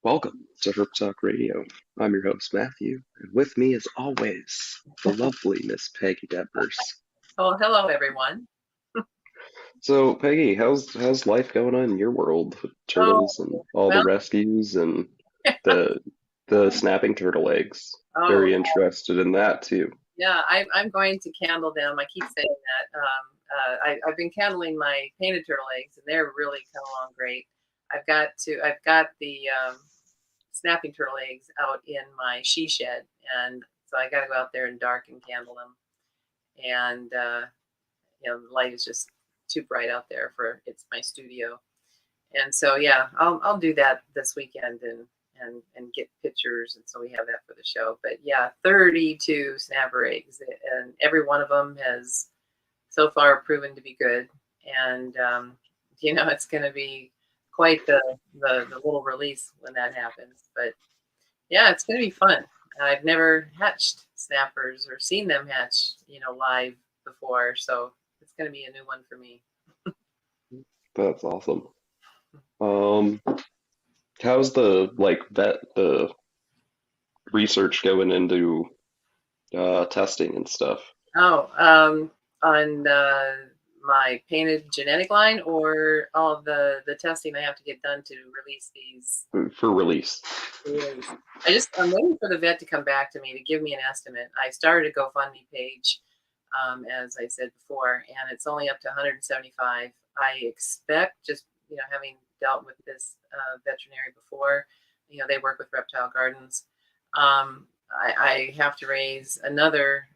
Welcome to Herp Talk Radio. I'm your host, Matthew, and with me, as always, the lovely Miss Peggy Deppers. Oh, hello, everyone. So, Peggy, how's life going on in your world with Oh, turtles and all the well, rescues and the the snapping turtle eggs? oh, Very interested in that too. yeah, I'm going to candle them. I keep saying that. I've been candling my painted turtle eggs, and they're really coming along great. I've got the snapping turtle eggs out in my she shed, and so I got to go out there and dark and candle them. And the light is just too bright out there for it's my studio. And so yeah, I'll do that this weekend and get pictures, and so we have that for the show. But yeah, 32 snapper eggs, and every one of them has so far proven to be good. And it's going to be quite the little release when that happens. But yeah, it's going to be fun. I've never hatched snappers or seen them hatch, live before, so it's going to be a new one for me. That's awesome. Um, how's the research going into testing and stuff Oh, on my painted genetic line, or all the testing I have to get done to release these. for release? I'm waiting for the vet to come back to me to give me an estimate. I started a GoFundMe page, as I said before, and it's only up to 175. I expect, just having dealt with this veterinary before, they work with Reptile Gardens. I have to raise another,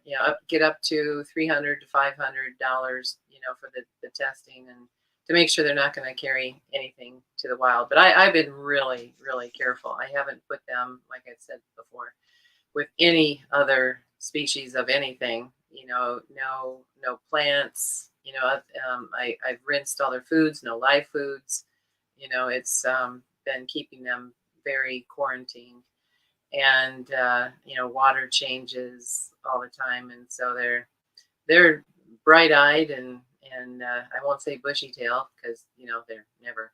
get up to $300 to $500, for the testing, and to make sure they're not going to carry anything to the wild. But I've been really, really careful. I haven't put them, like I said before, with any other species of anything. No plants. I've rinsed all their foods, no live foods. It's been keeping them very quarantined, and water changes all the time, and so they're bright-eyed, and I won't say bushy-tailed because they're never.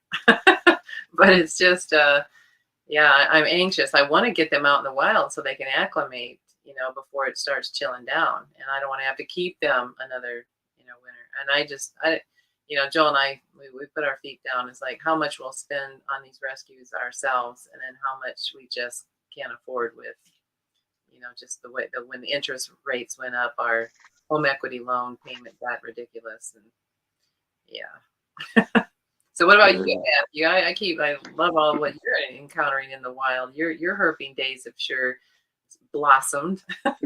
But it's just yeah, I'm anxious. I want to get them out in the wild so they can acclimate, before it starts chilling down, and I don't want to have to keep them another winter. And Joel and I, we put our feet down. It's like how much we'll spend on these rescues ourselves, and then how much we just can't afford with, just the way that when the interest rates went up, our home equity loan payment got ridiculous. And yeah. So what about you, Fair. Matthew? I love all what you're encountering in the wild. Your herping days have sure blossomed.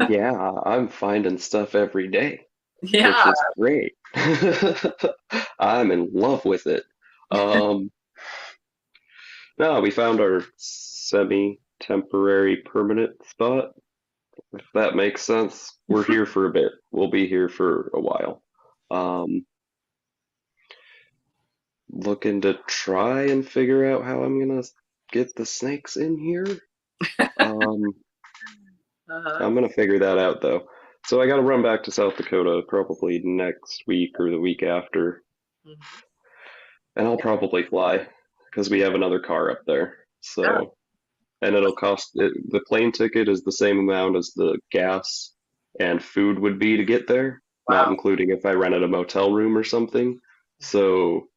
Yeah, I'm finding stuff every day, which Yeah. is great. I'm in love with it. Um, no, we found our semi-temporary permanent spot, if that makes sense. We're here for a bit. We'll be here for a while. Um, Looking to try and figure out how I'm gonna get the snakes in here. Um, Uh-huh. I'm gonna figure that out though. So I gotta run back to South Dakota probably next week or the week after, Mhm. and I'll Yeah. probably fly because we have another car up there. Oh, So, and it'll cost the plane ticket is the same amount as the gas and food would be to get there, not wow. including if I rented a motel room or something. So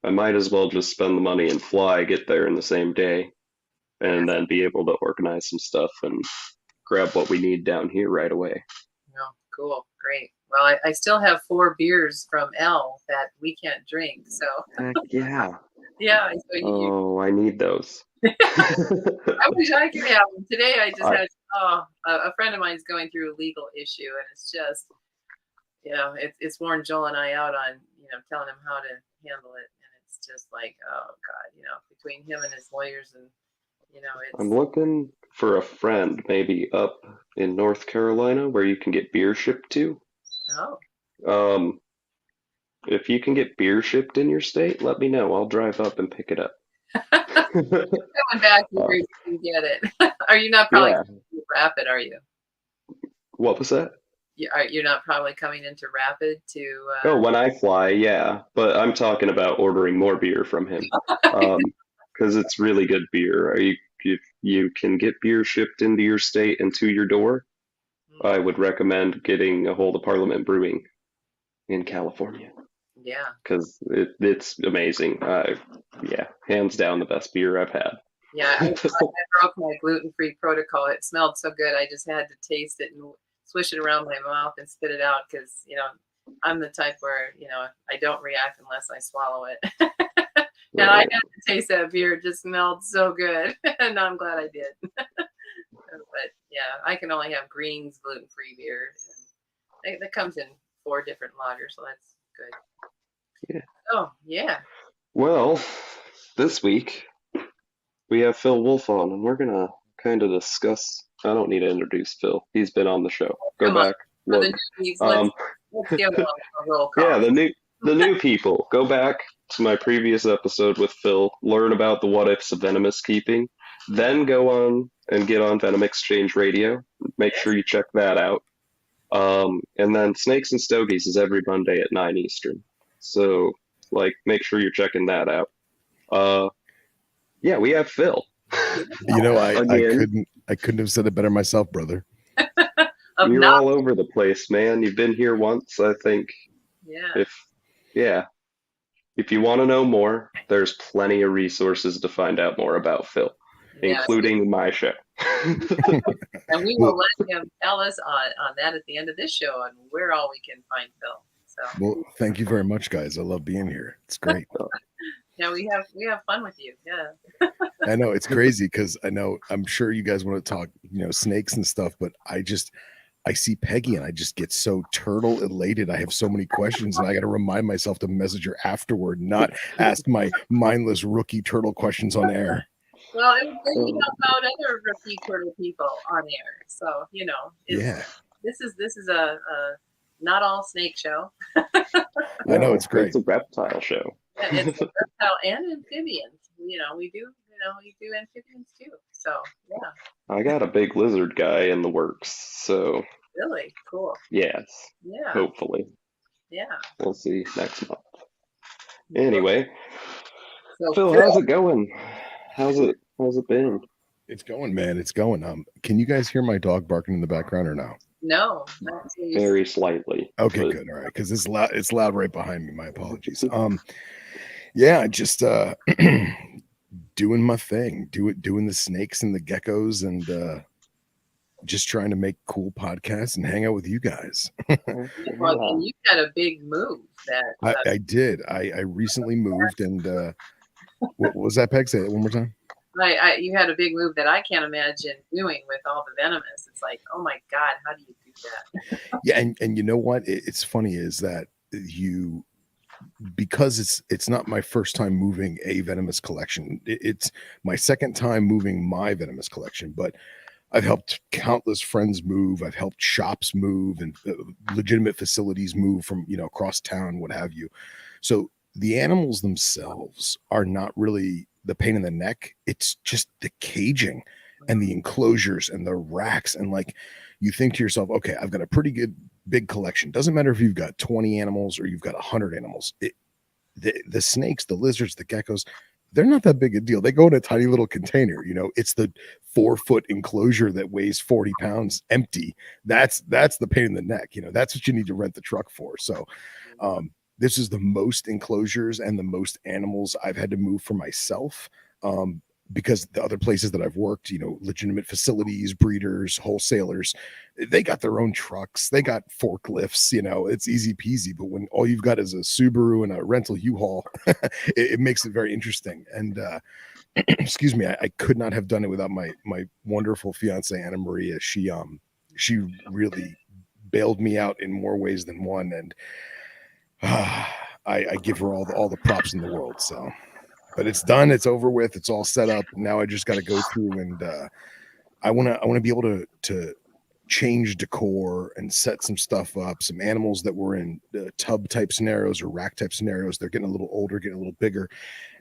I might as well just spend the money and fly, get there in the same day, and Yes. then be able to organize some stuff and grab what we need down here right away. No. Cool. Great. Well, I still have 4 beers from L that we can't drink. So Heck yeah. yeah. So Oh, I need those. I wish I could have them. Today I just I, had a friend of mine is going through a legal issue, and it's just it's worn Joel and I out on telling him how to handle it, and it's just like, oh God, between him and his lawyers, and I'm it's looking for a friend maybe up in North Carolina where you can get beer shipped to. oh. Um, if you can get beer shipped in your state, let me know. I'll drive up and pick it up. Coming back Uh, here, you can get it. Are you not probably yeah. coming to Rapid? Are you? What was that? You're not probably coming into Rapid to. Oh, when I fly, yeah. But I'm talking about ordering more beer from him. Um, because it's really good beer. If you can get beer shipped into your state and to your door, I would recommend getting a hold of Parliament Brewing in California Yeah. because it's amazing. Yeah, hands down the best beer I've had. Yeah, I broke my gluten-free protocol. It smelled so good. I just had to taste it and swish it around my mouth and spit it out because, I'm the type where, I don't react unless I swallow it. And I Right. got to taste that beer. It just smelled so good. And I'm glad I did. But yeah, I can only have Green's gluten-free beer. And that comes in 4 different lagers, so that's good. Yeah. Oh, yeah. Well, this week we have Phil Wolf on, and we're gonna kind of discuss. I don't need to introduce Phil. He's been on the show. Go Come on. back, For look. the newbies, Um, let's give them a roll call. yeah, the new people. Go back to my previous episode with Phil. Learn about the what ifs of venomous keeping. Then go on and get on Venom Exchange Radio. Make sure you check that out. And then Snakes and Stogies is every Monday at 9 Eastern. So, make sure you're checking that out. Yeah, we have Phil. I couldn't have said it better myself, brother. You're all over the place, man. You've been here once, I think. Yeah. If you want to know more, there's plenty of resources to find out more about Phil, including my show. And we will let him tell us on that at the end of this show on where all we can find Phil. So. Well, thank you very much, guys. I love being here. It's great. Yeah, we have fun with you. Yeah. I know it's crazy because I'm sure you guys want to talk, snakes and stuff, but I see Peggy and I just get so turtle elated. I have so many questions and I got to remind myself to message her afterward, not ask my mindless rookie turtle questions on air. Well, it was good to help out other rookie turtle people on air. So, this is a not all snake show. I know, it's great. It's a reptile show. And it's a reptile and amphibians. We do amphibians too. So, yeah. I got a big lizard guy in the works, so. Really? Cool. Yes. Yeah. Hopefully. Yeah. We'll see next month. Anyway, so Phil, how's it going? How's it been? It's going, man. It's going. Can you guys hear my dog barking in the background or no? No. Very slightly. Okay, good. All right, because it's loud. It's loud right behind me. My apologies. Yeah, just doing my thing, doing the snakes and the geckos, and just trying to make cool podcasts and hang out with you guys. Well, and you had a big move. I did. I recently moved, and what was that, Peg? Say it one more time. You had a big move that I can't imagine doing with all the venomous. It's like, oh my God, how do you do that? Yeah, and you know what? It's funny is that because it's not my first time moving a venomous collection. It's my second time moving my venomous collection, but I've helped countless friends move. I've helped shops move and legitimate facilities move from, across town, what have you. So the animals themselves are not really the pain in the neck. It's just the caging and the enclosures and the racks. And you think to yourself, okay, I've got a pretty good big collection. Doesn't matter if you've got 20 animals or you've got 100 animals. The snakes, the lizards, the geckos, they're not that big a deal. They go in a tiny little container. It's the 4-foot enclosure that weighs 40 pounds empty. That's the pain in the neck. That's what you need to rent the truck for. So this is the most enclosures and the most animals I've had to move for myself. Because the other places that I've worked, legitimate facilities, breeders, wholesalers, they got their own trucks, they got forklifts, it's easy peasy. But when all you've got is a Subaru and a rental U-Haul, it makes it very interesting. And excuse me, I could not have done it without my wonderful fiance, Anna Maria. She really bailed me out in more ways than one. And I give her all the props in the world. So. But it's done. It's over with. It's all set up. Now I just got to go through and I want to be able to change decor and set some stuff up. Some animals that were in tub type scenarios or rack type scenarios. They're getting a little older, getting a little bigger,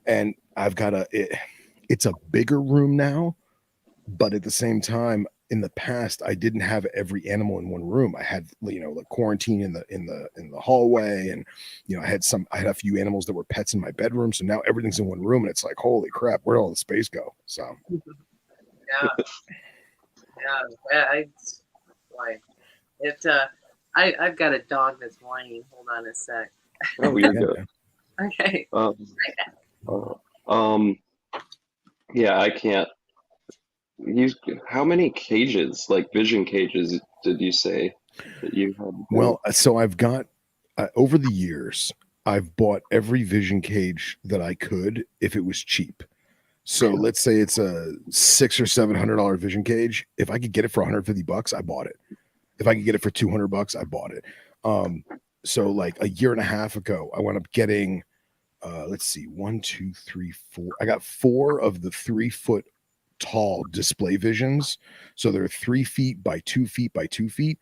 and I've got it's a bigger room now. But at the same time, in the past I didn't have every animal in one room. I had, like quarantine in the hallway, and I had a few animals that were pets in my bedroom. So now everything's in one room, and it's like, holy crap, where'd all the space go? So Yeah, yeah. Boy, it. I've got a dog that's whining. Hold on a sec. Oh, you're good. Okay. Um, um, yeah, I can't. How many cages, like vision cages, did you say that you had? well, so I've got over the years, I've bought every vision cage that I could if it was cheap. So let's say it's a $600 or $700 vision cage. If I could get it for $150, I bought it. If I could get it for $200, I bought it. So like a year and a half ago, I wound up getting, let's see, 1, 2, 3, 4. I got 4 of the 3-foot tall display visions. So they're 3 feet by 2 feet by 2 feet.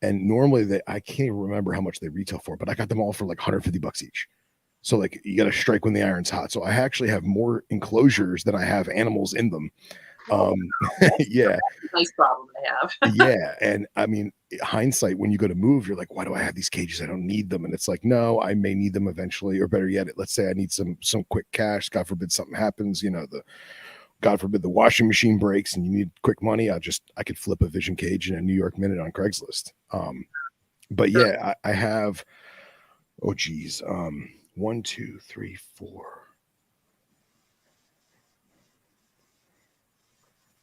And normally I can't even remember how much they retail for, but I got them all for like $150 each. So like you got to strike when the iron's hot. So I actually have more enclosures than I have animals in them. Yeah. Nice problem to have. Yeah. And I mean, hindsight, when you go to move, you're like, why do I have these cages? I don't need them. And it's like, no, I may need them eventually. Or better yet, let's say I need some quick cash. God forbid something happens, God forbid the washing machine breaks and you need quick money. I could flip a vision cage in a New York minute on Craigslist. But yeah, I have, oh geez. 1, 2, 3, 4.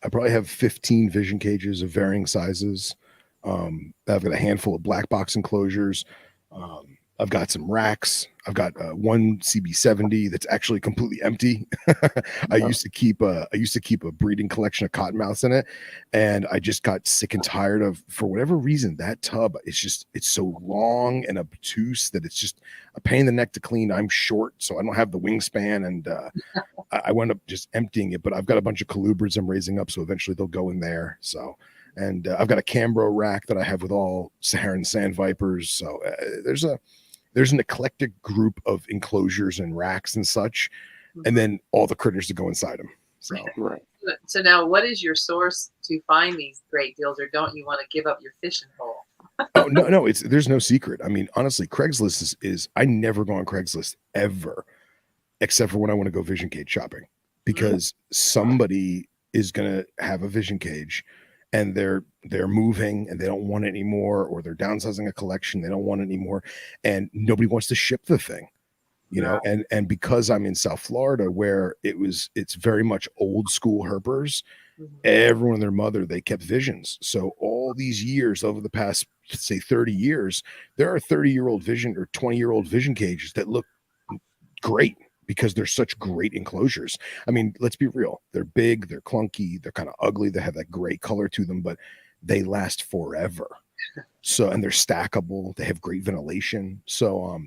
I probably have 15 vision cages of varying sizes. I've got a handful of black box enclosures. I've got some racks. I've got one CB70 that's actually completely empty. I used to keep a breeding collection of cottonmouths in it, and I just got sick and tired of, for whatever reason, that tub. It's so long and obtuse that it's just a pain in the neck to clean. I'm short, so I don't have the wingspan, and I wound up just emptying it. But I've got a bunch of colubrids I'm raising up, so eventually they'll go in there. So. And I've got a Cambro rack that I have with all Saharan sand vipers. So there's an eclectic group of enclosures and racks and such, and then all the critters that go inside them. So Right. So now, what is your source to find these great deals, or don't you want to give up your fishing hole? oh no, there's no secret. I mean, honestly, Craigslist is I never go on Craigslist ever, except for when I want to go vision cage shopping, because somebody is gonna have a vision cage and they're moving and they don't want it anymore, or they're downsizing a collection, they don't want it anymore, and nobody wants to ship the thing, and because I'm in South Florida, where it's very much old school herpers, everyone and their mother, they kept visions. So all these years, over the past, say 30 years, there are 30-year-old vision or 20-year-old vision cages that look great because they're such great enclosures. I mean, let's be real. They're big, they're clunky, they're kind of ugly, they have that gray color to them, but they last forever. So, and they're stackable, they have great ventilation. So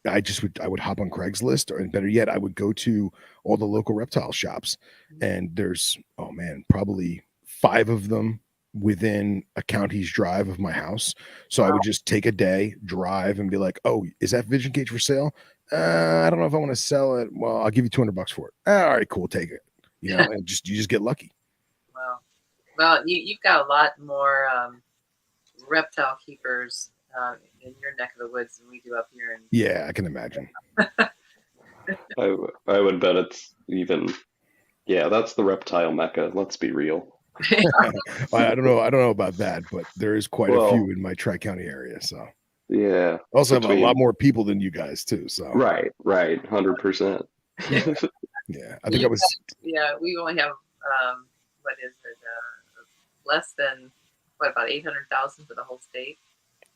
I would hop on Craigslist, or better yet, I would go to all the local reptile shops, and there's, oh man, probably 5 of them within a county's drive of my house. So I would just take a day, drive, and be like, oh, is that vision cage for sale? I don't know if I want to sell it. Well, I'll give you $200 for it. All right, cool, take it. And you just get lucky. Wow. Well, you've got a lot more reptile keepers in your neck of the woods than we do up here. Yeah, I can imagine. I would bet it's even. Yeah, that's the reptile mecca. Let's be real. I don't know about that, but there is quite a few in my Tri-County area. So yeah, I also have a lot more people than you guys too. So right, 100%. Yeah, I think I was. Yeah, we only have what is it? Less than about 800,000 for the whole state.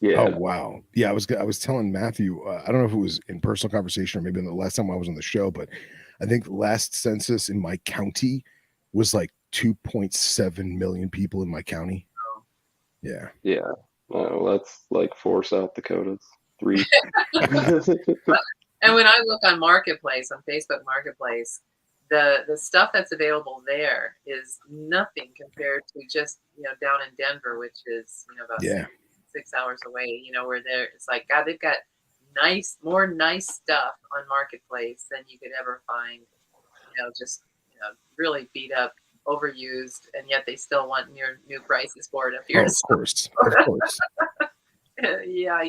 Yeah. Oh wow. Yeah, I was telling Matthew. I don't know if it was in personal conversation or maybe in the last time I was on the show, but I think the last census in my county was like 2.7 million people in my county. Oh. Yeah. Yeah. That's like 4 South Dakotas. 3. And when I look on Marketplace, on Facebook Marketplace, the stuff that's available there is nothing compared to just down in Denver, which is about 6 hours away. Where it's like, God, they've got more nice stuff on Marketplace than you could ever find. Just really beat up overused, and yet they still want new prices for it up here. Oh, of course. Of course. Yeah,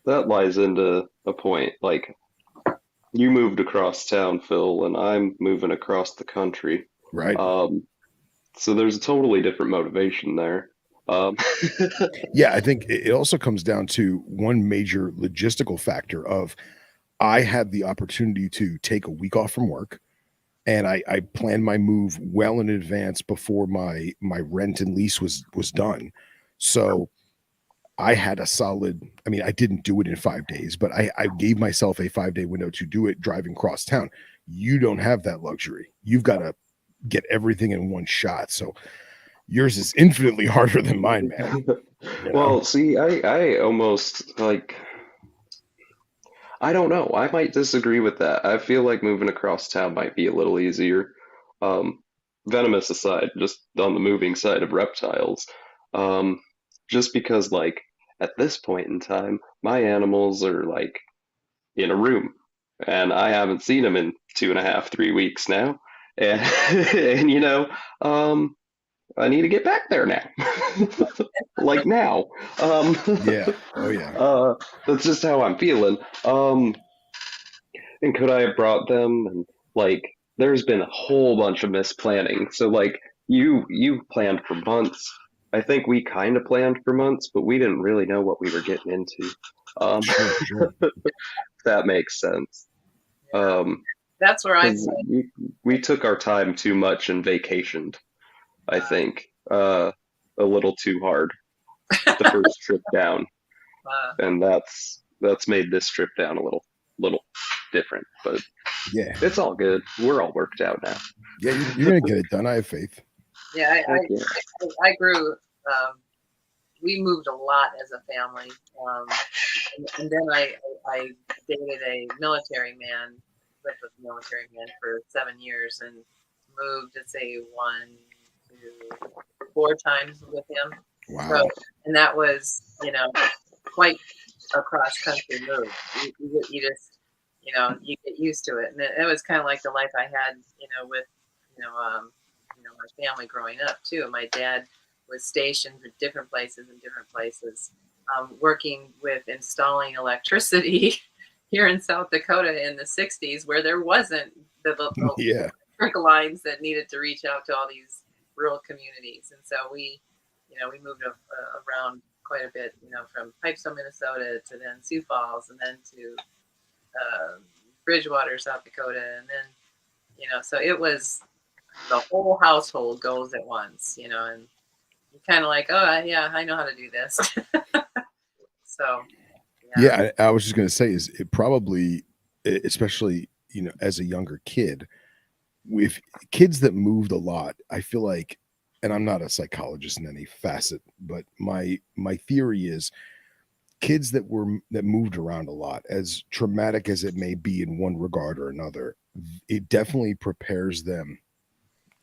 That lies into a point. Like, you moved across town, Phil, and I'm moving across the country. Right. So there's a totally different motivation there. Yeah, I think it also comes down to one major logistical factor of I had the opportunity to take a week off from work, and I planned my move well in advance before my rent and lease was done. So I had a solid, I mean, I didn't do it in 5 days, but I gave myself a 5 day window to do it driving cross town. You don't have that luxury. You've got to get everything in one shot. So yours is infinitely harder than mine, man. You know? Well, see, I almost like, I don't know. I might disagree with that. I feel like moving across town might be a little easier. Um, Venomous aside, just on the moving side of reptiles, um, just because, like, at this point in time, my animals are like in a room, and I haven't seen them in 2.5, 3 weeks now, and and I need to get back there now, like now. Yeah. Oh yeah. That's just how I'm feeling. And could I have brought them? And like, there's been a whole bunch of misplanning. So like, you planned for months. I think we kind of planned for months, but we didn't really know what we were getting into. Sure. That makes sense. that's where I 'Cause we took our time too much and vacationed, I think, a little too hard the first trip down, and that's made this trip down a little different, but Yeah. it's all good. We're all worked out now. Yeah, you're gonna get it done. I have faith. yeah, Heck yeah. I grew. We moved a lot as a family, and then I dated a military man, lived with a military man for 7 years, and moved, let's say, 1, 2, 4 times with him. Wow. So, and that was, quite a cross country move. You just, you get used to it, and it was kind of like the life I had, with, my family growing up too. My dad was stationed at different places working with installing electricity here in South Dakota in the 60s, where there wasn't the Yeah. electric lines that needed to reach out to all these rural communities. And so we moved around quite a bit, from Pipestone, Minnesota, to then Sioux Falls, and then to Bridgewater, South Dakota, and then, so it was the whole household goes at once, and you're kind of like, oh yeah, I know how to do this. So Yeah, I was just gonna say is it probably, especially as a younger kid, with kids that moved a lot, I feel like, and I'm not a psychologist in any facet, but my theory is kids that moved around a lot, as traumatic as it may be in one regard or another, it definitely prepares them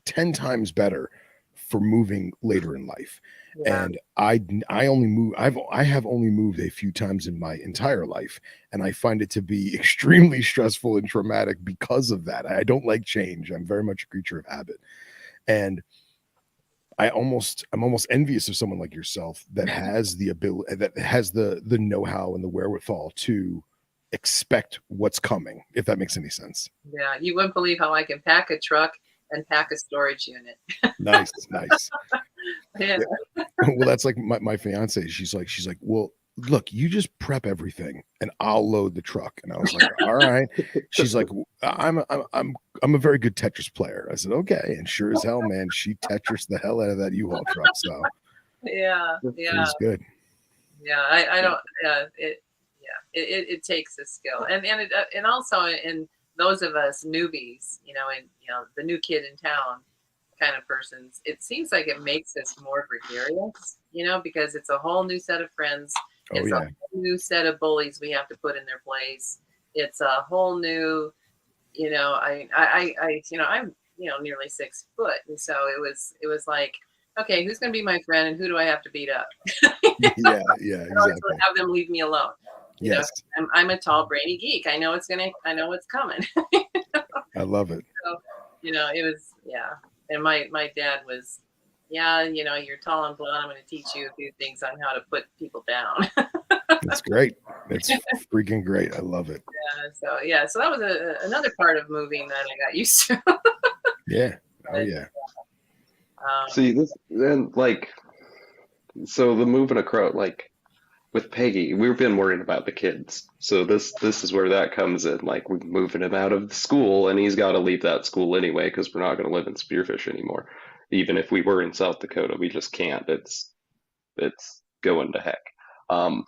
10 times better for moving later in life. yeah. And I only move I have only moved a few times in my entire life, and I find it to be extremely stressful and traumatic because of that. I don't like change. I'm very much a creature of habit. And I'm almost envious of someone like yourself that has the ability, that has the know-how and the wherewithal to expect what's coming, if that makes any sense. Yeah, you wouldn't believe how I can pack a truck and pack a storage unit. Nice. Yeah. Well, that's like my fiance. She's like, well, look, you just prep everything and I'll load the truck. And I was like, all right. She's like, I'm a very good Tetris player. I said, okay. And sure as hell, man, she Tetris the hell out of that U-Haul truck. So Yeah. it was good. Yeah, I don't. It takes a skill, and also in those of us newbies, and the new kid in town kind of persons, it seems like it makes us more gregarious, because it's a whole new set of friends. It's a whole new set of bullies we have to put in their place. It's a whole new, I'm nearly 6 foot, and so it was like, okay, who's going to be my friend and who do I have to beat up? Yeah, exactly. Have them leave me alone. Yes. I'm a tall, brainy geek. I know it's coming. I love it. So, It was, yeah. And my dad was, yeah, you're tall and blonde. I'm going to teach you a few things on how to put people down. That's great. It's freaking great. I love it. So that was another part of moving that I got used to. Yeah. Oh yeah. See this then, like, so the moving across, like with Peggy, we've been worrying about the kids. So this is where that comes in. Like we're moving him out of the school, and he's got to leave that school anyway because we're not going to live in Spearfish anymore. Even if we were in South Dakota, we just can't. It's going to heck. Um,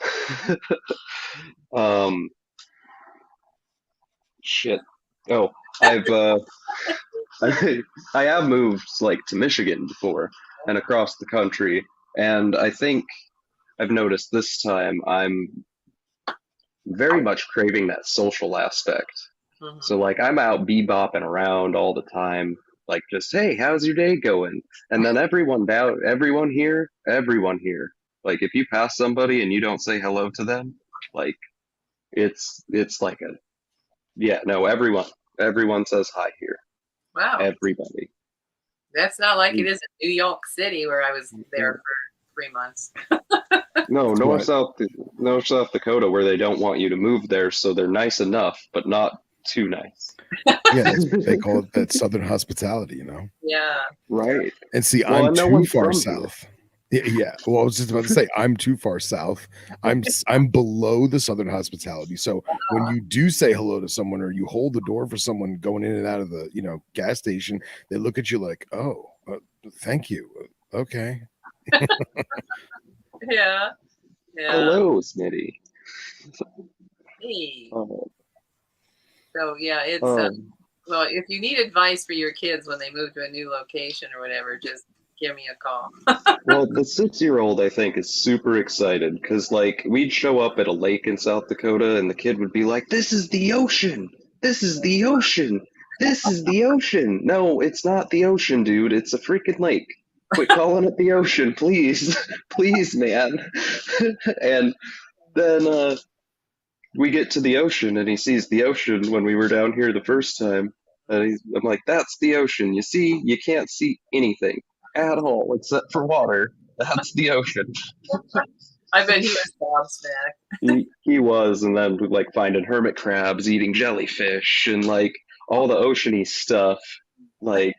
um, shit. Oh, I've I have moved like to Michigan before and across the country, and I think I've noticed this time I'm very much craving that social aspect. So like I'm out bebopping around all the time, like just hey, how's your day going? And then everyone here, like if you pass somebody and you don't say hello to them, like it's like a yeah, no, everyone says hi here. Wow. Everybody. That's not like it is in New York City where I was there for 3 months. No, North South Dakota where they don't want you to move there, so they're nice enough, but not too nice. Yeah, they call it that Southern hospitality, Yeah. Right. And see, Well, I'm no too one's far from south. Yeah. Well, I was just about to say I'm too far south. I'm below the Southern hospitality. So when you do say hello to someone or you hold the door for someone going in and out of the gas station, they look at you like, oh, thank you. Okay. Yeah. Yeah. Hello, Smitty. Hey. Oh, So yeah, it's well, if you need advice for your kids when they move to a new location or whatever, just give me a call. well, the 6-year-old I think is super excited because like we'd show up at a lake in South Dakota and the kid would be like, "This is the ocean. This is the ocean. This is the ocean." No, it's not the ocean, dude. It's a freaking lake. Quit calling it the ocean, please, please, man. And then we get to the ocean and he sees the ocean when we were down here the first time. And I'm like, that's the ocean. You see, you can't see anything at all except for water. That's the ocean. I bet he was gobsmacked. He was, and then like finding hermit crabs, eating jellyfish, and like all the oceany stuff. Like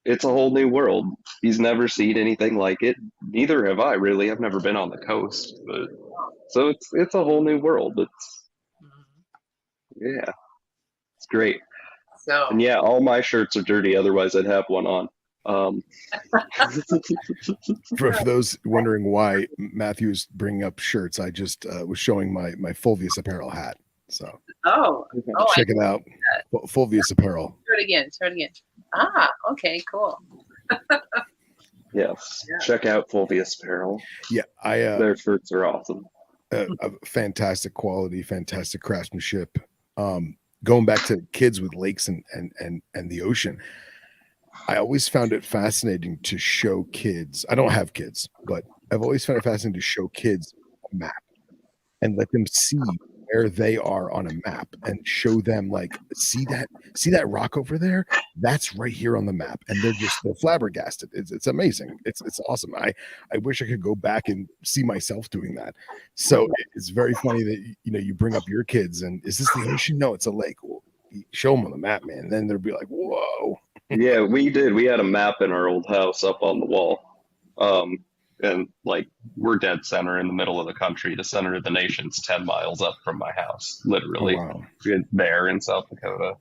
it's a whole new world. He's never seen anything like it. Neither have I really. I've never been on the coast, but so it's a whole new world. It's yeah, it's great. So And yeah, all my shirts are dirty. Otherwise, I'd have one on. For those wondering why Matthew is bringing up shirts, I just was showing my Fulvius Apparel hat. So check it out. Fulvius Apparel. Show it again. Ah, okay, cool. Yes, check out Fulvius Apparel. Yeah, their shirts are awesome. Fantastic quality, fantastic craftsmanship. Going back to kids with lakes and the ocean, I always found it fascinating to show kids. I don't have kids, but I've always found it fascinating to show kids a map and let them see where they are on a map and show them like, see that rock over there? That's right here on the map. And they're flabbergasted. It's amazing. It's awesome. I wish I could go back and see myself doing that. So it's very funny that you bring up your kids and is this the ocean? No, it's a lake. Well, show them on the map, man. And then they'll be like, whoa. Yeah, we did. We had a map in our old house up on the wall. And like we're dead center in the middle of the country. The center of the nation's 10 miles up from my house, literally. Oh, wow. There in South Dakota.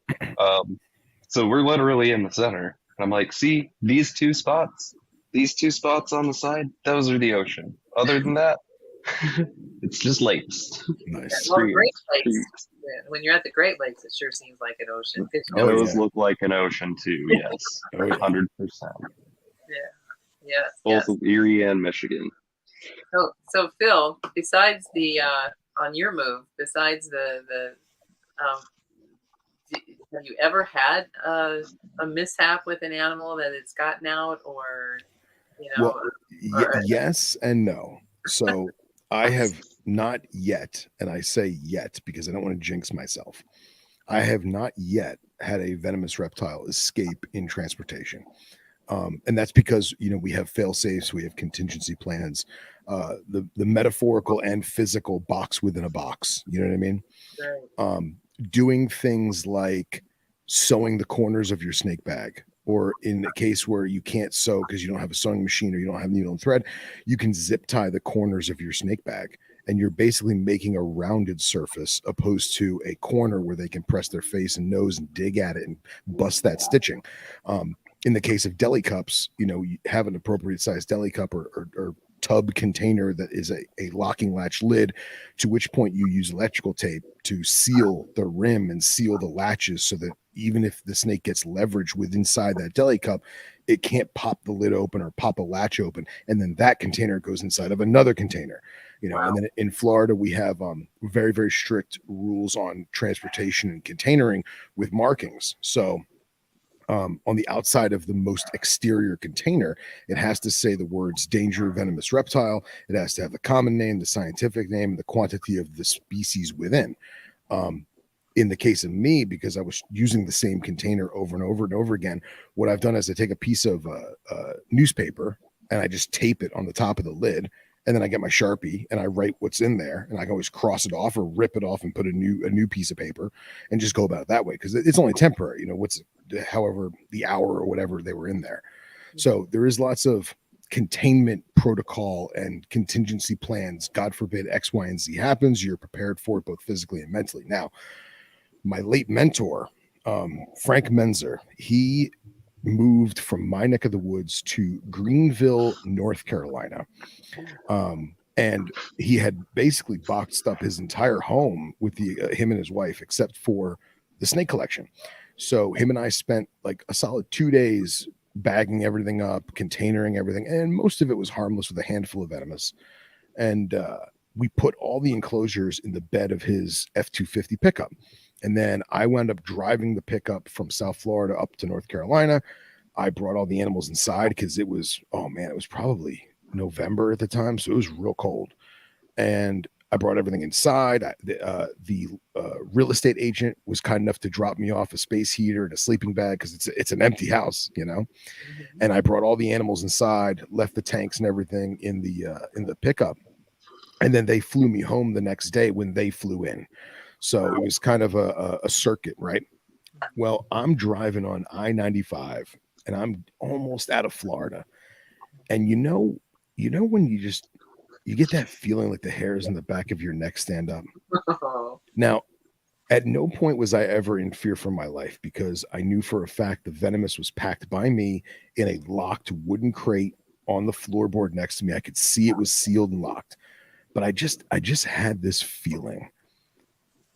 So we're literally in the center. I'm like, see these two spots on the side, those are the ocean. Other than that, it's just lakes. Nice. Well, Great Lakes. When you're at the Great Lakes, it sure seems like an ocean. Those look like an ocean too. Yes, 100%. Yes. Both of Erie and Michigan. So Phil, besides the on your move, besides the have you ever had a mishap with an animal that it's gotten out, or Well, yes and no. So I have not yet, and I say yet because I don't want to jinx myself. I have not yet had a venomous reptile escape in transportation. And that's because, you know, we have fail safes, we have contingency plans, the metaphorical and physical box within a box. You know what I mean? Right. Doing things like sewing the corners of your snake bag, or in a case where you can't sew because you don't have a sewing machine or you don't have needle and thread, you can zip tie the corners of your snake bag. And you're basically making a rounded surface opposed to a corner where they can press their face and nose and dig at it and bust that stitching. In the case of deli cups, you know, you have an appropriate size deli cup or tub container that is a locking latch lid, to which point you use electrical tape to seal the rim and seal the latches so that even if the snake gets leverage with inside that deli cup, it can't pop the lid open or pop a latch open. And then that container goes inside of another container, you know. Wow. And then in Florida, we have very, very strict rules on transportation and containering with markings. So on the outside of the most exterior container, it has to say the words danger venomous reptile. It has to have the common name, the scientific name, and the quantity of the species within. In the case of me, because I was using the same container over and over and over again, what I've done is I take a piece of newspaper and I just tape it on the top of the lid. And then I get my Sharpie and I write what's in there, and I can always cross it off or rip it off and put a new piece of paper and just go about it that way, because it's only temporary, you know, however the hour or whatever they were in there. So there is lots of containment protocol and contingency plans. God forbid X, Y, and Z happens, you're prepared for it both physically and mentally. Now, my late mentor, Frank Menzer, he moved from my neck of the woods to Greenville, North Carolina. And he had basically boxed up his entire home with him and his wife, except for the snake collection. So him and I spent like a solid 2 days bagging everything up, containering everything, and most of it was harmless with a handful of venomous. And we put all the enclosures in the bed of his F-250 pickup. And then I wound up driving the pickup from South Florida up to North Carolina. I brought all the animals inside because it was, oh man, it was probably November at the time, so it was real cold. And I brought everything inside. The real estate agent was kind enough to drop me off a space heater and a sleeping bag because it's an empty house, you know. And I brought all the animals inside, left the tanks and everything in the pickup, and then they flew me home the next day when they flew in. So it was kind of a circuit, right? Well, I'm driving on I-95 and I'm almost out of Florida, and you know when you get that feeling like the hairs in the back of your neck stand up. Now, at no point was I ever in fear for my life, because I knew for a fact the venomous was packed by me in a locked wooden crate on the floorboard next to me. I could see it was sealed and locked, but I just had this feeling.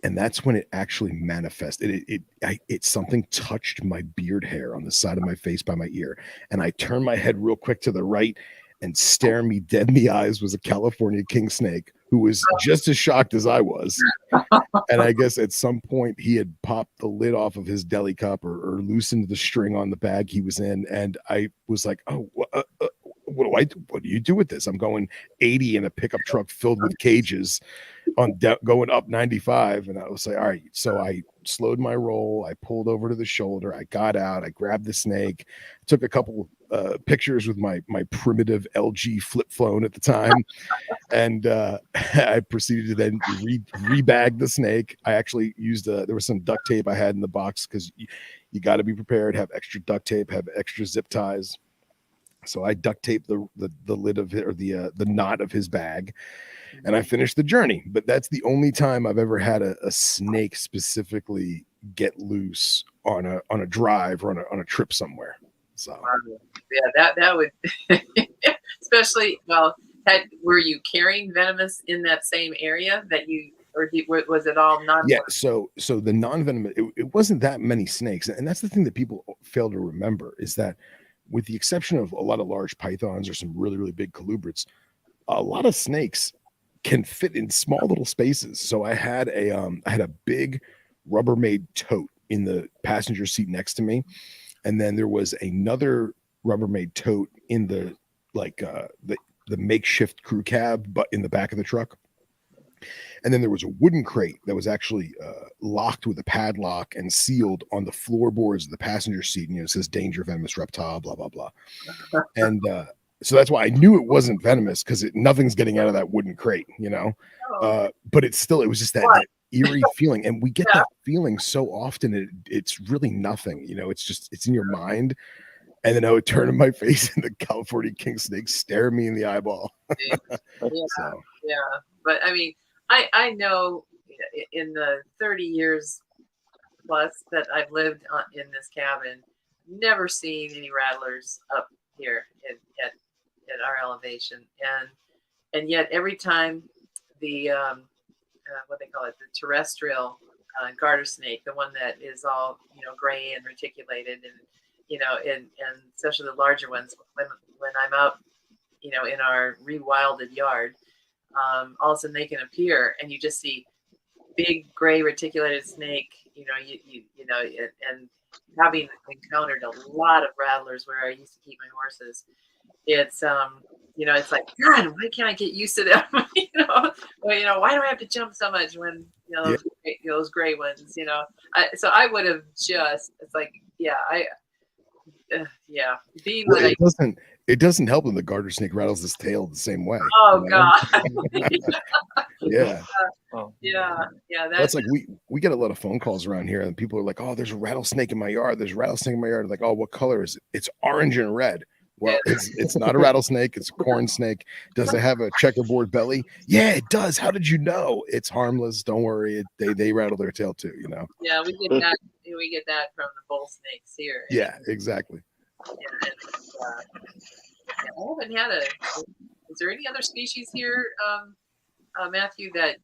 And that's when it actually manifested. Something touched my beard hair on the side of my face by my ear. And I turned my head real quick to the right, and staring me dead in the eyes was a California king snake who was just as shocked as I was. And I guess at some point he had popped the lid off of his deli cup or loosened the string on the bag he was in. And I was like, oh, what do I do? What do you do with this? I'm going 80 in a pickup truck filled with cages going up 95. And I was like, all right. So I slowed my roll. I pulled over to the shoulder. I got out. I grabbed the snake, took a couple pictures with my primitive LG flip phone at the time. And I proceeded to then rebag the snake. I actually used there was some duct tape I had in the box, because you got to be prepared, have extra duct tape, have extra zip ties. So I duct taped the lid of it, or the knot of his bag, and I finished the journey. But that's the only time I've ever had a snake specifically get loose on a drive or on a trip somewhere. So yeah, that would especially, well, were you carrying venomous in that same area that you, or was it all non? Yeah, so the non-venomous, it wasn't that many snakes, and that's the thing that people fail to remember, is that with the exception of a lot of large pythons or some really, really big colubrids, a lot of snakes can fit in small little spaces. So I had a big Rubbermaid tote in the passenger seat next to me, and then there was another Rubbermaid tote in the makeshift crew cab, but in the back of the truck. And then there was a wooden crate that was actually locked with a padlock and sealed on the floorboards of the passenger seat. And it says "Danger, venomous reptile," blah blah blah. And so that's why I knew it wasn't venomous, because nothing's getting out of that wooden crate, but it was just that eerie feeling, and we get that feeling so often. It's really nothing, it's in your mind. And then I would turn in my face and the California king snake stare me in the eyeball. But I mean, I know in the 30 years plus that I've lived in this cabin, never seen any rattlers up here at our elevation, and yet every time the what they call it, the terrestrial garter snake, the one that is all gray and reticulated, and especially the larger ones, when I'm out in our rewilded yard, all of a sudden they can appear and you just see big gray reticulated snake, and having encountered a lot of rattlers where I used to keep my horses, it's it's like, God, why can't I get used to them? Why do I have to jump so much when those gray ones? So I would have just, it's like, being well, it doesn't help when the garter snake rattles his tail the same way. Oh God. Yeah. That's like we get a lot of phone calls around here, and people are like, "Oh, there's a rattlesnake in my yard. There's a rattlesnake in my yard." Like, "Oh, what color is it?" "It's orange and red." Well, it's not a rattlesnake. It's a corn snake. Does it have a checkerboard belly? Yeah, it does. How did you know? It's harmless. Don't worry. They rattle their tail too. Yeah, we get that. We get that from the bull snakes here. Yeah, exactly. Yeah, I haven't had Is there any other species here, Matthew, that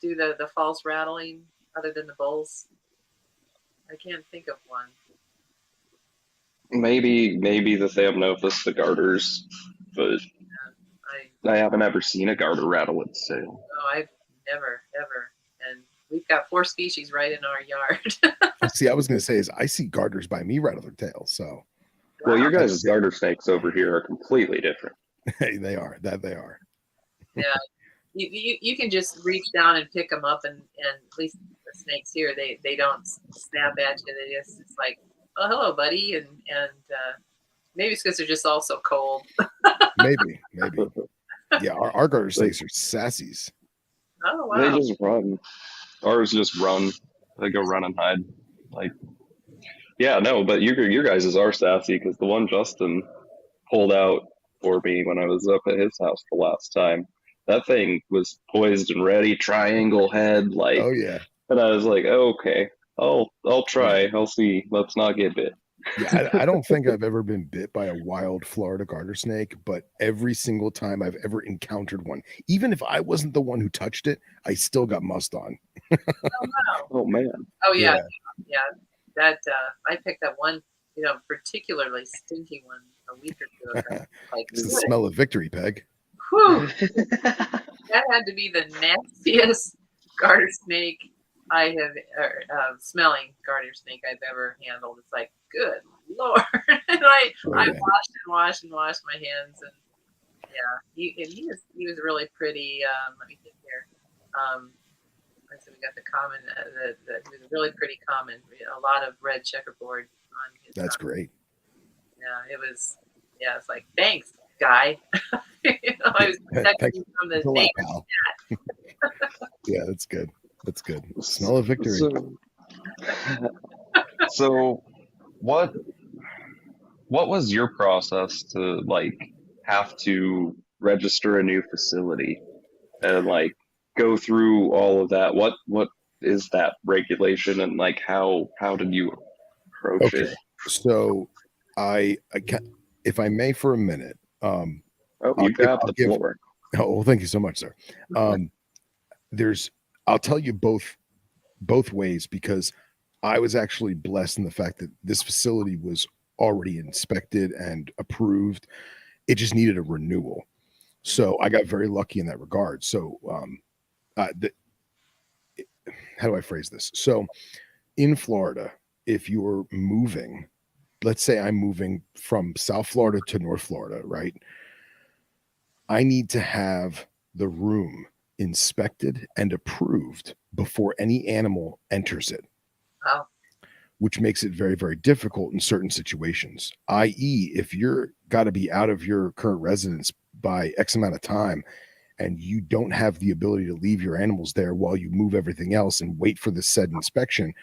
do the false rattling other than the bulls? I can't think of one. Maybe the Thamnophis, the garters, but I haven't ever seen a garter rattle its tail. No, I've never, ever. And we've got 4 species right in our yard. See, I was going to say I see garters by me rattle their tails. So, well, your guys' garter snakes over here are completely different. They are. Yeah, you can just reach down and pick them up, and at least the snakes here, they don't snap at you. It's like, "Oh, hello, buddy," and maybe it's because they're just all so cold. maybe. Yeah, our garter snakes are sassies. Oh wow! They just run. Ours just run. They go run and hide. Like, yeah, no, but your guys' are sassy, because the one Justin pulled out for me when I was up at his house the last time, that thing was poised and ready, triangle head, like. Oh yeah. And I was like, oh, okay, I'll try. I'll see. Let's not get bit. Yeah, I don't think I've ever been bit by a wild Florida garter snake, but every single time I've ever encountered one, even if I wasn't the one who touched it, I still got mussed on. Oh wow! Oh man! Oh yeah. That I picked up one, particularly stinky one a week or 2 ago. Like, it's the smell of victory, Peg. Whew. That had to be the nastiest garter snake I have, smelling garter snake I've ever handled. It's like, good Lord. And I washed my hands, and he was really pretty. Let me think here. So we got the common, he was really pretty common. A lot of red checkerboard on his. That's great. Yeah, it was. Yeah, it's like, thanks, guy. I was protecting you from the snake. Yeah, that's good. That's good. Smell of victory. So what was your process to have to register a new facility and go through all of that? What is that regulation, and how did you approach it? So I can, if I may, for a minute. You got the floor. Oh, well, thank you so much, sir. I'll tell you both ways, because I was actually blessed in the fact that this facility was already inspected and approved. It just needed a renewal. So I got very lucky in that regard. So how do I phrase this? So in Florida, if you're moving, let's say I'm moving from South Florida to North Florida, right? I need to have the room inspected and approved before any animal enters it, Wow. which makes it very, very difficult in certain situations. I.e., if you're got to be out of your current residence by X amount of time and you don't have the ability to leave your animals there while you move everything else and wait for the said inspection,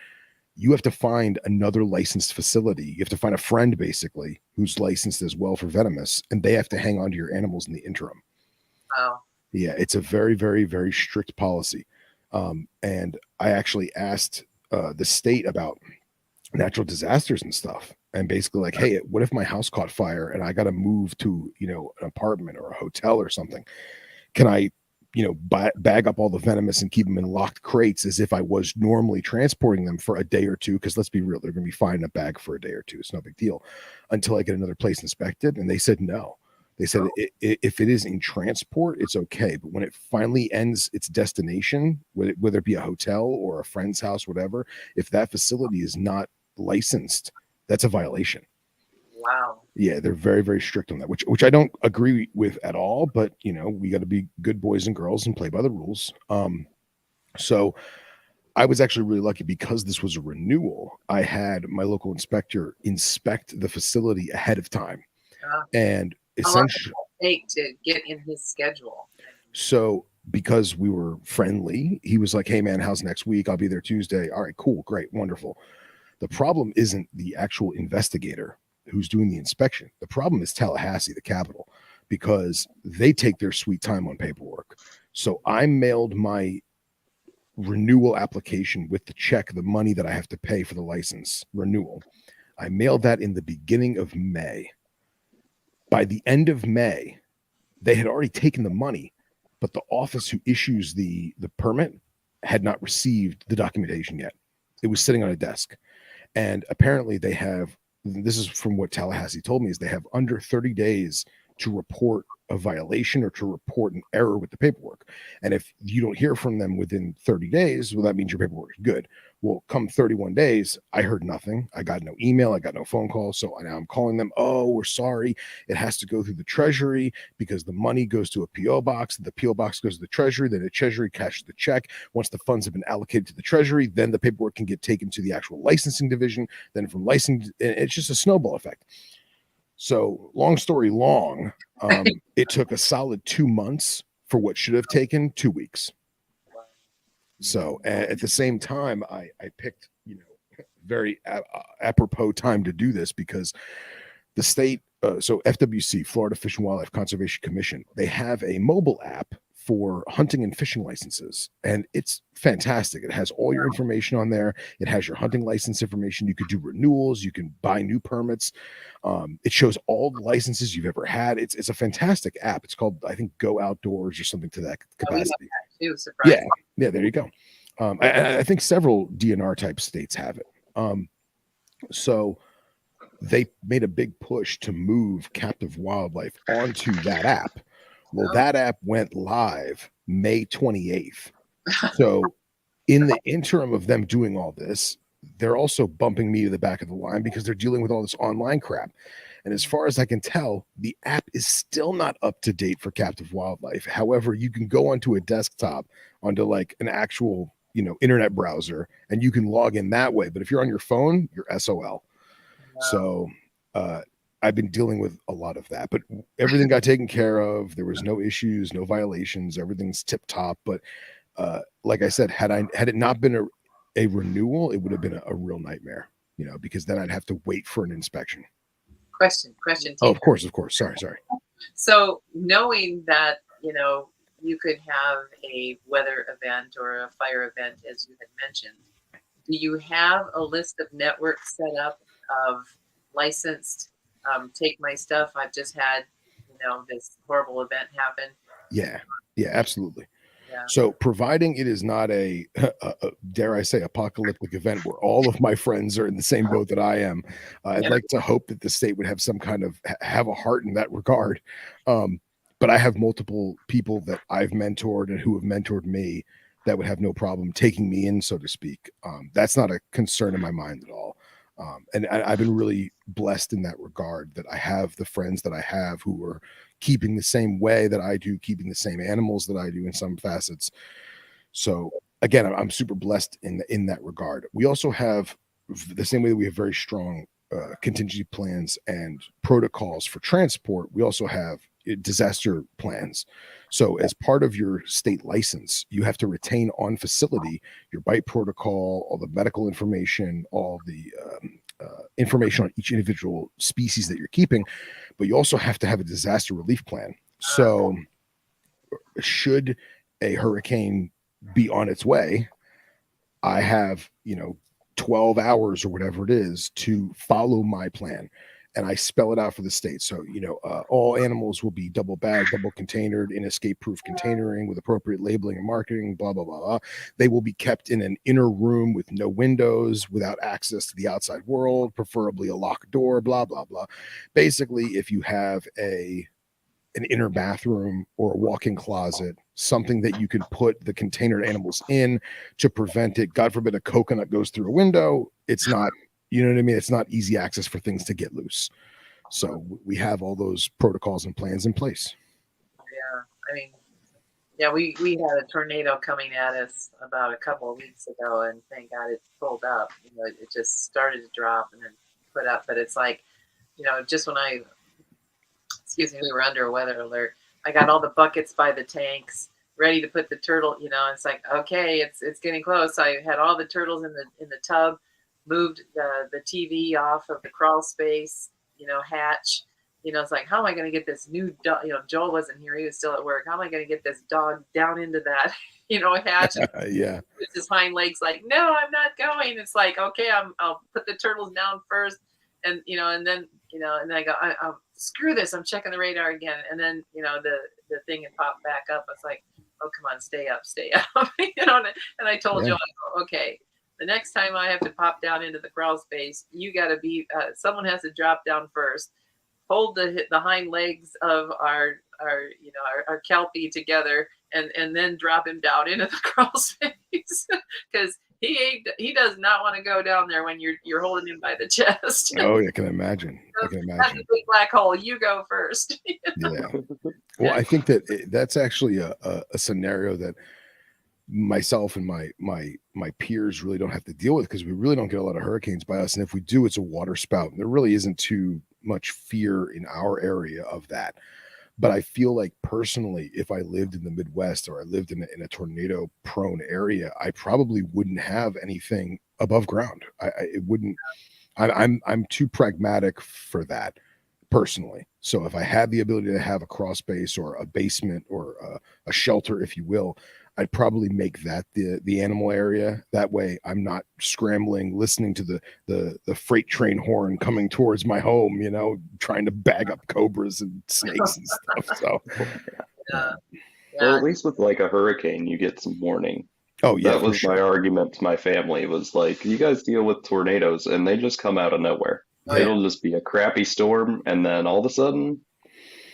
you have to find another licensed facility. You have to find a friend basically who's licensed as well for venomous, and they have to hang on to your animals in the interim. Wow. Yeah, it's a very, very, very strict policy. And I actually asked the state about natural disasters and stuff. And basically, like, hey, what if my house caught fire and I got to move to, an apartment or a hotel or something? Can I, bag up all the venomous and keep them in locked crates as if I was normally transporting them for a day or two? Because let's be real, they're going to be fine in a bag for a day or two. It's no big deal until I get another place inspected. And they said no. They said if it is in transport, it's okay. But when it finally ends its destination, whether it be a hotel or a friend's house, whatever, if that facility is not licensed, that's a violation. Wow. Yeah, they're very, very strict on that, which I don't agree with at all. But we got to be good boys and girls and play by the rules. So I was actually really lucky because this was a renewal. I had my local inspector inspect the facility ahead of time, and essentially take to get in his schedule. So because we were friendly, he was like, hey man, how's next week? I'll be there Tuesday. All right, cool, great, wonderful. The problem isn't the actual investigator who's doing the inspection. The problem is Tallahassee, the capital, because they take their sweet time on paperwork. So I mailed my renewal application with the check, the money that I have to pay for the license renewal. I mailed that in the beginning of May. By the end of May, they had already taken the money, but the office who issues the permit had not received the documentation yet. It was sitting on a desk. And apparently they have, this is from what Tallahassee told me, is they have under 30 days to report a violation or to report an error with the paperwork. And if you don't hear from them within 30 days, well, that means your paperwork is good. Well, come 31 days, I heard nothing. I got no email. I got no phone call. So now I'm calling them. Oh, we're sorry. It has to go through the Treasury because the money goes to a P.O. box. The P.O. box goes to the Treasury. Then the Treasury cashes the check. Once the funds have been allocated to the Treasury, then the paperwork can get taken to the actual licensing division. Then from licensing, it's just a snowball effect. So long story long, it took a solid 2 months for what should have taken 2 weeks. So at the same time, I picked, very apropos time to do this because the state, so FWC, Florida Fish and Wildlife Conservation Commission, they have a mobile app for hunting and fishing licenses, and it's fantastic. It has all your information on there. It has your hunting license information. You could do renewals. You can buy new permits. It shows all the licenses you've ever had. It's a fantastic app. It's called, I think, Go Outdoors or something to that capacity. Yeah, there you go. I think several DNR type states have it. So they made a big push to move captive wildlife onto that app. Well, that app went live May 28th. So in the interim of them doing all this, they're also bumping me to the back of the line because they're dealing with all this online crap. And as far as I can tell, the app is still not up to date for captive wildlife. However, you can go onto a desktop, onto like an actual, internet browser, and you can log in that way. But if you're on your phone, you're SOL. Wow. So I've been dealing with a lot of that, but everything got taken care of. There was no issues, no violations. Everything's tip top. But like I said, had it not been a renewal, it would have been a real nightmare, because then I'd have to wait for an inspection. Question. Oh, of course. Sorry. So knowing that, you could have a weather event or a fire event, as you had mentioned, do you have a list of networks set up of licensed, take my stuff? I've just had, this horrible event happen. Yeah, absolutely. Yeah. So providing it is not a dare I say, apocalyptic event where all of my friends are in the same boat that I am, I'd like to hope that the state would have some kind of have a heart in that regard. But I have multiple people that I've mentored and who have mentored me that would have no problem taking me in, so to speak. That's not a concern in my mind at all. And I've been really blessed in that regard, that I have the friends that I have who are keeping the same way that I do, keeping the same animals that I do in some facets. So again, I'm super blessed in that regard. We also have the same way that we have very strong contingency plans and protocols for transport. We also have disaster plans. So as part of your state license, you have to retain on facility your bite protocol, all the medical information, all the information on each individual species that you're keeping, but you also have to have a disaster relief plan. So should a hurricane be on its way, I have, 12 hours or whatever it is to follow my plan. And I spell it out for the state. So, all animals will be double bagged, double containered in escape proof containering with appropriate labeling and marketing, blah, blah, blah, blah. They will be kept in an inner room with no windows, without access to the outside world, preferably a locked door, blah, blah, blah. Basically, if you have an inner bathroom or a walk-in closet, something that you can put the container animals in to prevent it. God forbid a coconut goes through a window. It's not, you know what I mean? It's not easy access for things to get loose. So we have all those protocols and plans in place. Yeah. I mean, yeah, we had a tornado coming at us about a couple of weeks ago, and thank God it pulled up. It just started to drop and then put up. But it's like, just when we were under a weather alert, I got all the buckets by the tanks ready to put the turtle, it's like, okay, it's getting close. I had all the turtles in the tub, moved the TV off of the crawl space, hatch. It's like, how am I going to get this new dog? Joel wasn't here. He was still at work. How am I going to get this dog down into that, hatch? Yeah. With his hind legs like, no, I'm not going. It's like, okay, I'll put the turtles down first. And, and then I go, I'll screw this. I'm checking the radar again. And then, the thing had popped back up. I was like, oh, come on, stay up. And I told Joel, okay, the next time I have to pop down into the crawl space, you got to be, someone has to drop down first, hold the hind legs of our Kelpie together, and then drop him down into the crawl space, because he does not want to go down there when you're holding him by the chest. Oh, I can imagine. That's a big black hole. You go first. Yeah. Well, I think that's actually a scenario that myself and my peers really don't have to deal with, because we really don't get a lot of hurricanes by us. And if we do, it's a water spout. And there really isn't too much fear in our area of that. But I feel like personally, if I lived in the Midwest or I lived in a tornado prone area, I probably wouldn't have anything above ground. It wouldn't. I'm too pragmatic for that personally. So if I had the ability to have a crawl space or a basement or a shelter, if you will, I'd probably make that the animal area. That way I'm not scrambling, listening to the freight train horn coming towards my home, trying to bag up cobras and snakes and stuff. So well, at least with like a hurricane, you get some warning. Oh yeah, that was my argument to my family, was like, you guys deal with tornadoes and they just come out of nowhere. It'll just be a crappy storm, and then all of a sudden,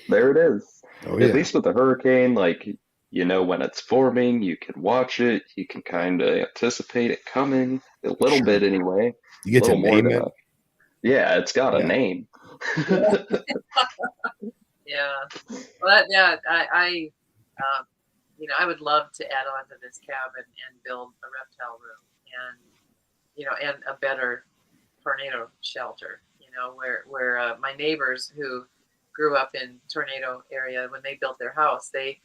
there it is. At least with a hurricane, like, when it's forming, you can watch it, you can kind of anticipate it coming a little bit anyway. You get to name it. Yeah, it's got a name. Yeah. Well, I would love to add on to this cabin and build a reptile room, and a better tornado shelter, where my neighbors who grew up in tornado area, when they built their house, they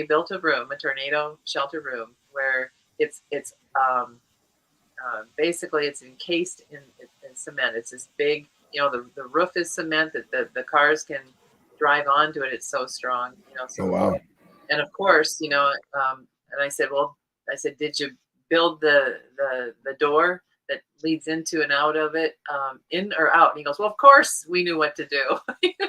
built a tornado shelter room, where it's basically it's encased in cement. It's this big, the roof is cement that the cars can drive onto it. It's so strong, so. Oh, wow. And of course, and I said, did you build the door that leads into and out of it, in or out? And he goes, well, of course we knew what to do,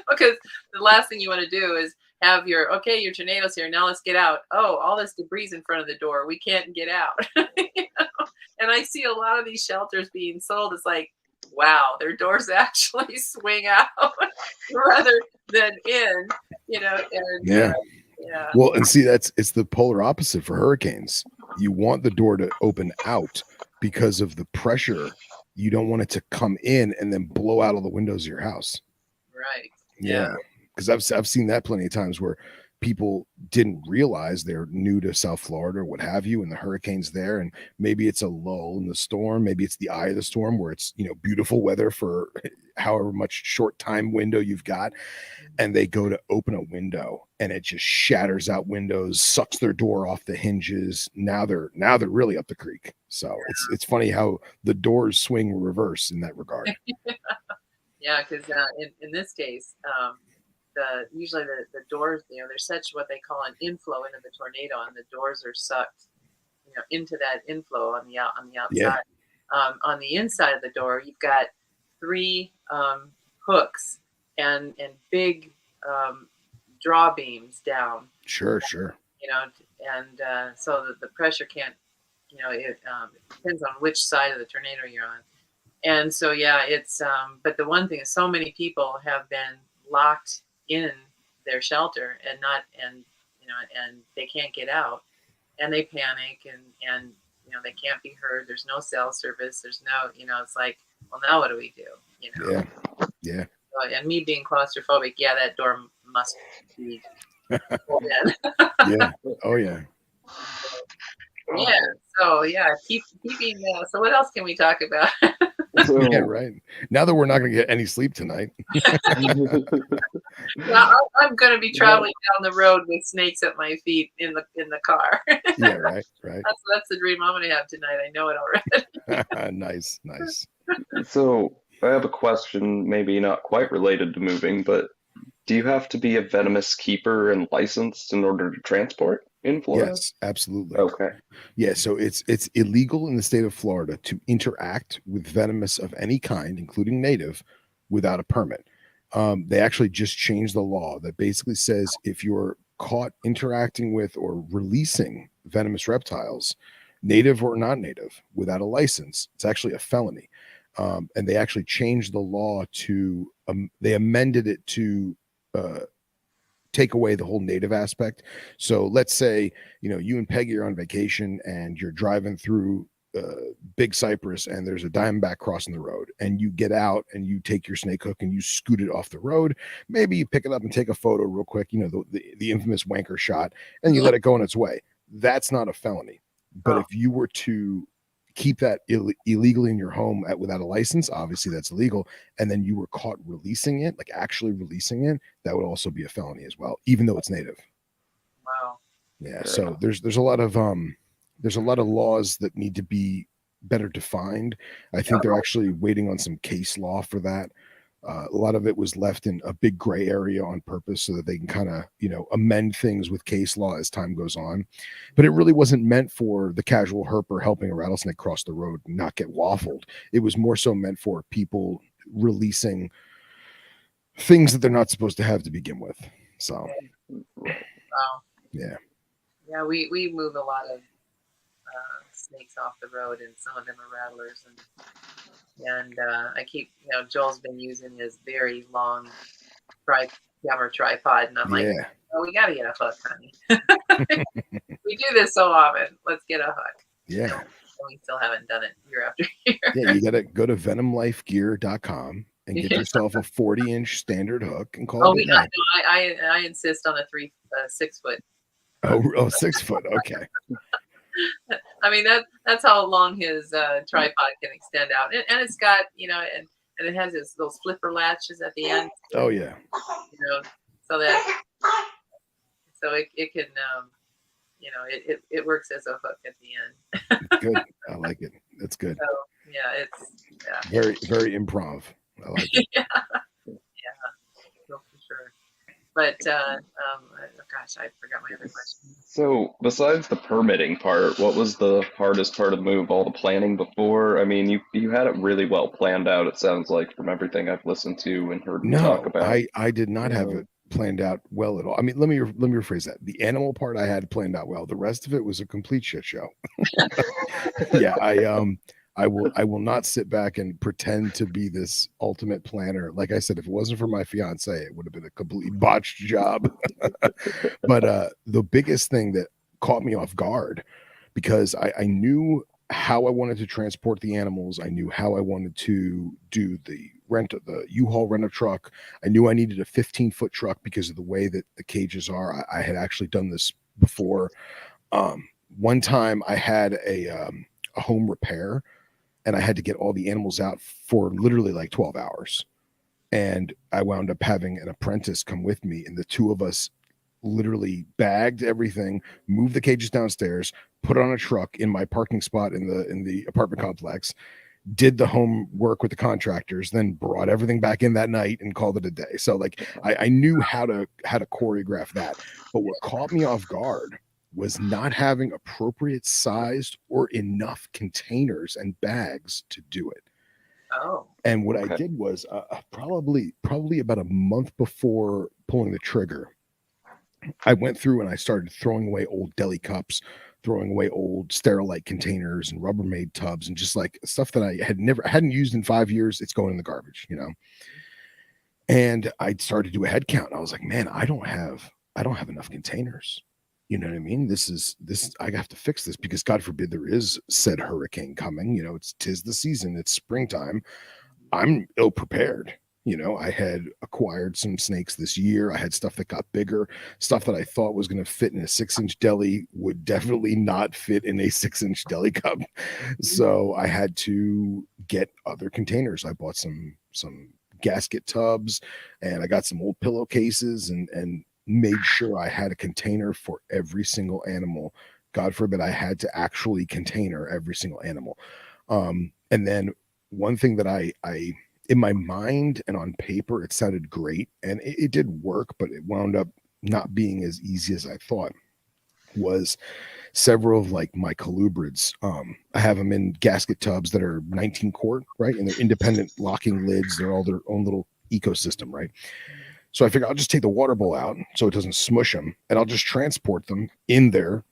because the last thing you want to do is have your tornado's here. Now let's get out. Oh, all this debris in front of the door. We can't get out. And I see a lot of these shelters being sold. It's like, wow, their doors actually swing out rather than in, and yeah. Well, and see, it's the polar opposite for hurricanes. You want the door to open out because of the pressure, you don't want it to come in and then blow out all the windows of your house. Right. Yeah, because I've seen that plenty of times where people didn't realize they're new to South Florida or what have you, and the hurricane's there, and maybe it's a lull in the storm, maybe it's the eye of the storm where it's beautiful weather for however much short time window you've got, and they go to open a window and it just shatters out windows, sucks their door off the hinges. Now they're really up the creek. So it's funny how the doors swing reverse in that regard. Yeah, because in this case, usually the doors, there's such what they call an inflow into the tornado, and the doors are sucked, into that inflow on the outside. Yeah. On the inside of the door, you've got 3 hooks and big draw beams down. Sure. And so that the pressure can't, it depends on which side of the tornado you're on. And so, it's, but the one thing is so many people have been locked in their shelter and they can't get out, and they panic and they can't be heard. There's no cell service. There's no, it's like, well, now what do we do? Yeah. So, and me being claustrophobic, that door must be pulled in. Yeah. Oh yeah. Yeah. So keeping. So what else can we talk about? Yeah, right. Now that we're not going to get any sleep tonight. Well, I'm going to be traveling down the road with snakes at my feet in the car. Yeah, right. That's the dream I'm going to have tonight. I know it already. Nice. So I have a question, maybe not quite related to moving, but do you have to be a venomous keeper and licensed in order to transport in Florida? Yes, absolutely. Okay. Yeah, so it's illegal in the state of Florida to interact with venomous of any kind, including native, without a permit. They actually just changed the law that basically says if you're caught interacting with or releasing venomous reptiles, native or non-native, without a license, it's actually a felony. And they actually changed the law to they amended it to take away the whole native aspect. So let's say you and Peggy are on vacation and you're driving through Big Cypress and there's a diamondback crossing the road, and you get out and you take your snake hook and you scoot it off the road. Maybe you pick it up and take a photo real quick, the infamous wanker shot, and you let it go on its way. That's not a felony. But if you were to keep that illegally in your home without a license, obviously that's illegal, and then you were caught releasing it, like actually releasing it, that would also be a felony as well, even though it's native. Wow. Yeah. So there's a lot of laws that need to be better defined. I think they're actually waiting on some case law for that. A lot of it was left in a big gray area on purpose so that they can kind of, amend things with case law as time goes on. But it really wasn't meant for the casual herper helping a rattlesnake cross the road and not get waffled. It was more so meant for people releasing things that they're not supposed to have to begin with. So, wow. Yeah. Yeah, we move a lot of snakes off the road, and some of them are rattlers, and I keep, Joel's been using his very long camera tripod, and I'm like, oh, we got to get a hook, honey. We do this so often. Let's get a hook. Yeah. And we still haven't done it year after year. Yeah, you got to go to venomlifegear.com and get yourself a 40-inch standard hook and call it a night. I insist on a 6 foot. Oh, 6 foot. Okay. I mean, that's how long his tripod can extend out, and it's got, and it has those flipper latches at the end. Oh yeah. So it can it works as a hook at the end. Good. I like it. That's good. So it's very, very improv. I like it. Yeah, for sure. But gosh, I forgot my other question. So besides the permitting part, what was the hardest part of the move? All the planning before? I mean, you had it really well planned out, it sounds like, from everything I've listened to and heard you talk about. I did not have it planned out well at all. I mean, let me rephrase that. The animal part I had planned out well. The rest of it was a complete shit show. Yeah, I will not sit back and pretend to be this ultimate planner. Like I said, if it wasn't for my fiance, it would have been a completely botched job. But the biggest thing that caught me off guard, because I knew how I wanted to transport the animals. I knew how I wanted to do the U-Haul rent a truck. I knew I needed a 15-foot truck because of the way that the cages are. I had actually done this before. One time I had a home repair, and I had to get all the animals out for literally like 12 hours. And I wound up having an apprentice come with me, and the two of us literally bagged everything, moved the cages downstairs, put it on a truck in my parking spot in the apartment complex, did the home work with the contractors, then brought everything back in that night and called it a day. So like I knew how to choreograph that. But what caught me off guard was not having appropriate sized or enough containers and bags to do it. Oh. And what I Okay. did was probably about a month before pulling the trigger, I went through and I started throwing away old deli cups, throwing away old Sterilite containers and Rubbermaid tubs, and just like stuff that I hadn't used in 5 years. It's going in the garbage, you know. And I started to do a head count. I was like, man, I don't have enough containers. You know what I mean? This I have to fix this, because God forbid there is said hurricane coming. You know, tis the season. It's springtime. I'm ill prepared. You know, I had acquired some snakes this year. I had stuff that got bigger. Stuff that I thought was going to fit in a 6-inch deli would definitely not fit in a 6-inch deli cup. So I had to get other containers. I bought some gasket tubs, and I got some old pillowcases, and made sure I had a container for every single animal. God forbid I had to actually container every single animal. And then one thing that I in my mind and on paper, it sounded great, and it did work, but it wound up not being as easy as I thought, was several of like my colubrids. I have them in gasket tubs that are 19 quart, right? And they're independent locking lids. They're all their own little ecosystem, right? So I figure I'll just take the water bowl out so it doesn't smush them, and I'll just transport them in their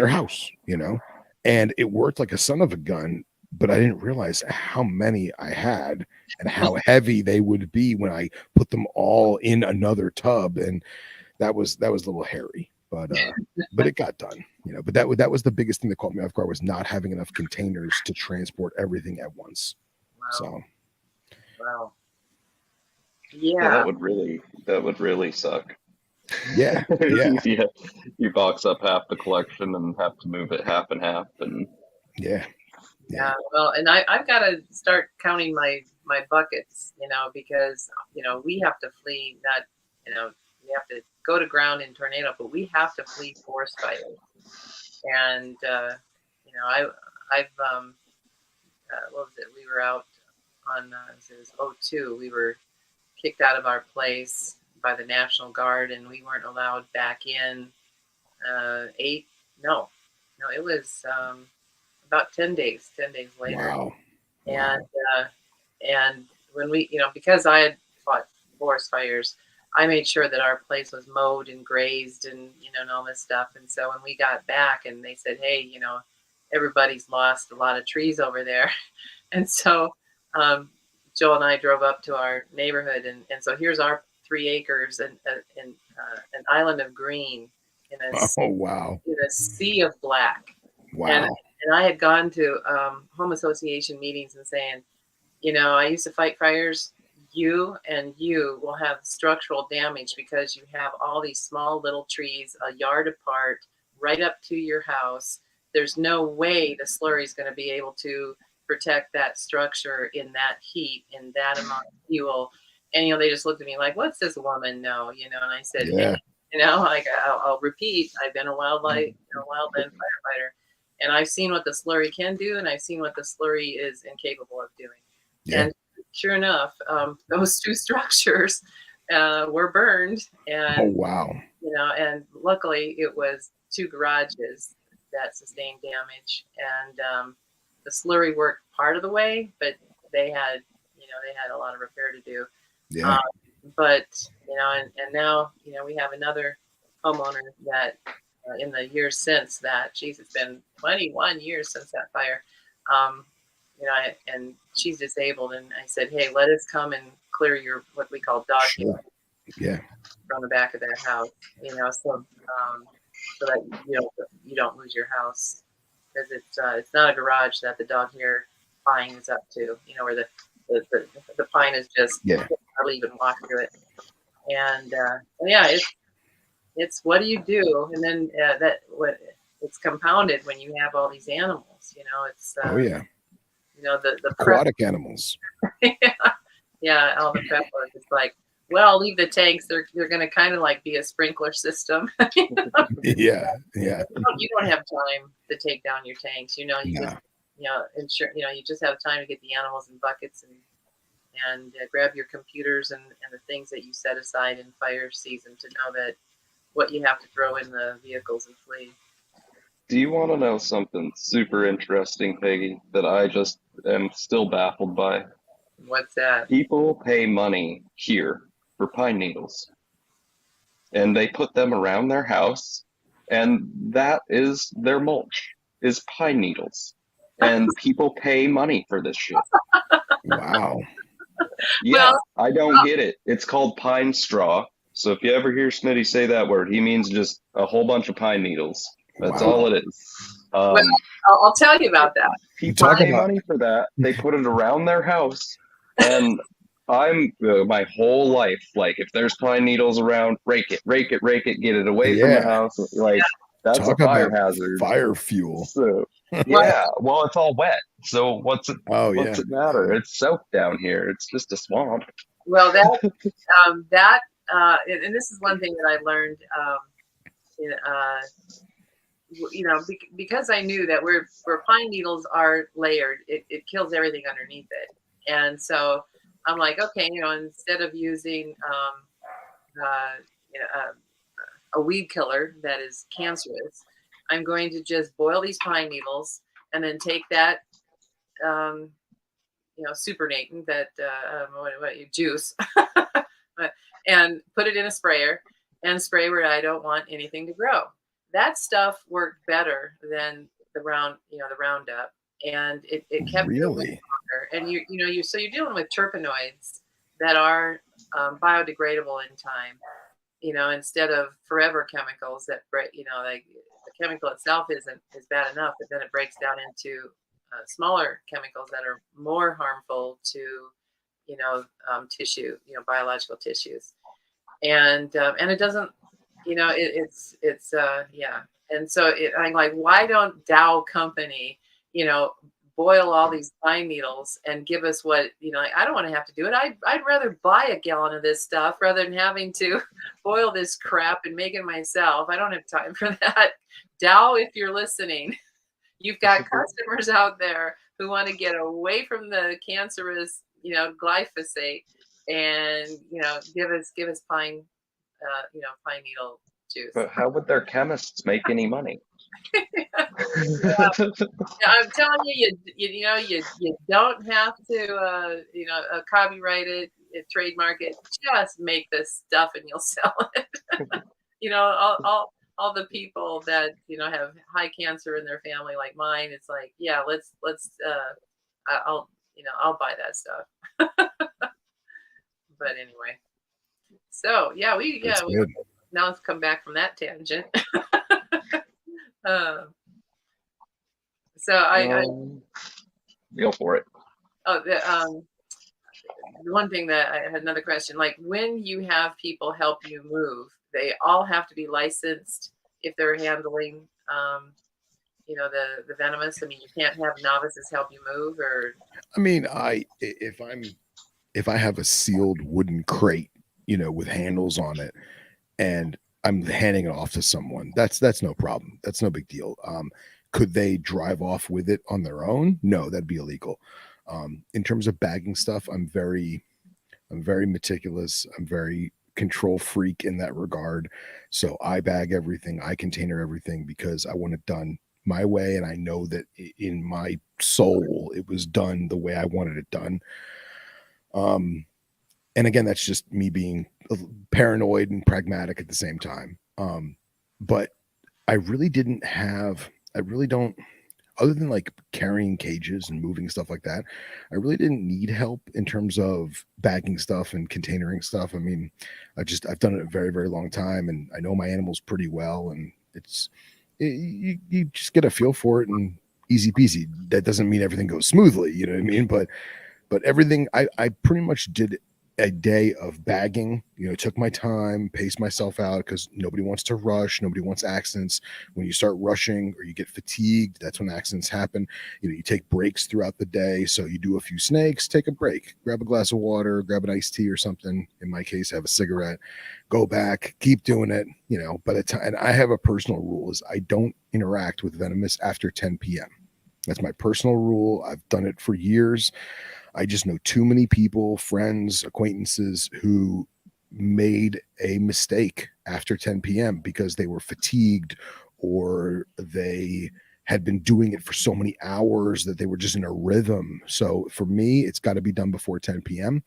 house, you know? And it worked like a son of a gun, but I didn't realize how many I had and how heavy they would be when I put them all in another tub. And that was a little hairy, but it got done, you know. But that was the biggest thing that caught me off guard, was not having enough containers to transport everything at once. Wow. So Wow. Yeah, Yeah. that would really suck. yeah. You box up half the collection and have to move it half and half, and Yeah. Yeah. Well, and I've got to start counting my buckets, you know, because, you know, we have to flee, not, you know, we have to go to ground in tornado, but we have to flee forest fires. And, you know, I've, what was it? We were out on, it was 02. We were kicked out of our place by the National Guard, and we weren't allowed back in it was about 10 days later. Wow. And when we, you know, because I had fought forest fires, I made sure that our place was mowed and grazed and, you know, and all this stuff. And so when we got back and they said, hey, you know, everybody's lost a lot of trees over there. And so Joel and I drove up to our neighborhood. And so here's our 3 acres and an island of green in a sea of black. Wow. And I had gone to home association meetings and saying, you know, I used to fight fires. You will have structural damage because you have all these small little trees a yard apart right up to your house. There's no way the slurry is going to be able to protect that structure in that heat, in that amount of fuel. And, you know, they just looked at me like, what's this woman know? You know, and I said, Yeah. hey, you know, like I'll repeat, I've been a wildland firefighter, and I've seen what the slurry can do, and I've seen what the slurry is incapable of doing. Yeah. And sure enough, those 2 structures were burned, and Oh wow. you know, and luckily it was 2 garages that sustained damage, and the slurry worked part of the way, but they had a lot of repair to do. Yeah. But you know, and now, you know, we have another homeowner that in the years since that, geez, it's been 21 years since that fire. You know, and she's disabled, and I said, hey, let us come and clear your what we call dog Sure. Yeah. from the back of that house. You know, so that you don't lose your house, because it's not a garage that the dog hair pine is up to. You know, where the pine is just hardly even walk through it. And yeah, it's what do you do, and then it's compounded when you have all these animals. You know, it's you know the aquatic animals. yeah, all the prep work. It's like, well, leave the tanks. They're going to kind of like be a sprinkler system. You know? Yeah. You don't have time to take down your tanks. You know, you just you just have time to get the animals in buckets and grab your computers and the things that you set aside in fire season to know that what you have to throw in the vehicles and flee. Do you want to know something super interesting, Peggy, that I just am still baffled by? What's that? People pay money here for pine needles, and they put them around their house, and that is their mulch, is pine needles. And people pay money for this shit. Wow. Yeah, well, I don't get it. It's called pine straw. So if you ever hear Smitty say that word, he means just a whole bunch of pine needles. That's all it is. Well, I'll tell you about that. People pay money for that. They put it around their house, and I'm my whole life like, if there's pine needles around, rake it, get it away from the house. Like that's a fire hazard. Fire fuel. So, yeah, well, it's all wet. So what's it matter? It's soaked down here. It's just a swamp. Well, that and this is one thing that I learned. You know, because I knew that where pine needles are layered, it kills everything underneath it, and so I'm like, okay, you know, instead of using a weed killer that is cancerous, I'm going to just boil these pine needles and then take that, you know, supernatant, that juice, and put it in a sprayer and spray where I don't want anything to grow. That stuff worked better than the Roundup, and it kept it longer. And so you're dealing with terpenoids that are biodegradable in time. You know, instead of forever chemicals that break. You know, like the chemical itself is bad enough, but then it breaks down into smaller chemicals that are more harmful to, tissue, biological tissues, and it doesn't. You know, it's yeah. And so I'm like, why don't Dow Company, boil all these pine needles and give us what, I don't want to have to do it. I'd rather buy a gallon of this stuff rather than having to boil this crap and make it myself. I don't have time for that. Dow, if you're listening, you've got customers out there who want to get away from the cancerous, glyphosate, and, give us pine pine needle juice. But how would their chemists make any money? Yeah, I'm telling you, you don't have to, copyright it, trademark it. Just make this stuff and you'll sell it. All the people that have high cancer in their family, like mine. It's like, yeah, let's. I'll buy that stuff. But anyway. So we now let's come back from that tangent. So I go for it. Oh, the one thing that I had another question, like when you have people help you move, they all have to be licensed if they're handling the venomous. I mean, you can't have novices help you move, or I mean, if I have a sealed wooden crate, with handles on it, and I'm handing it off to someone, that's no problem. That's no big deal. Could they drive off with it on their own? No, that'd be illegal. In terms of bagging stuff, I'm very meticulous. I'm very control freak in that regard. So I bag everything, I container everything, because I want it done my way. And I know that in my soul, it was done the way I wanted it done. And again, that's just me being paranoid and pragmatic at the same time. But I really don't, other than like carrying cages and moving stuff like that, I really didn't need help in terms of bagging stuff and containering stuff. I mean, I've done it a very, very long time, and I know my animals pretty well, and you just get a feel for it, and easy peasy. That doesn't mean everything goes smoothly, you know what I mean? But everything, I pretty much did a day of bagging, you know, took my time, paced myself out, because nobody wants to rush, nobody wants accidents. When you start rushing or you get fatigued, that's when accidents happen. You know, you take breaks throughout the day. So you do a few snakes, take a break, grab a glass of water, grab an iced tea or something. In my case, have a cigarette, go back, keep doing it. You know, by the time, and I have a personal rule is I don't interact with venomous after 10 p.m. That's my personal rule. I've done it for years. I just know too many people, friends, acquaintances who made a mistake after 10 p.m. because they were fatigued or they had been doing it for so many hours that they were just in a rhythm. So for me, it's got to be done before 10 p.m.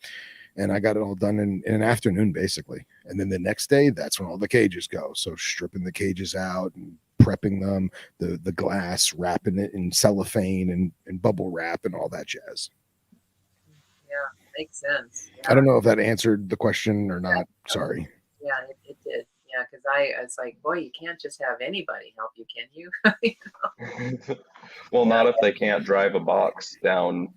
And I got it all done in an afternoon, basically. And then the next day, that's when all the cages go. So stripping the cages out and prepping them, the glass, wrapping it in cellophane and bubble wrap and all that jazz. Yeah, makes sense. I don't know if that answered the question or not. Sorry. Yeah, it did. Yeah, because it's like, boy, you can't just have anybody help you, can you? Well, not if they can't drive a box down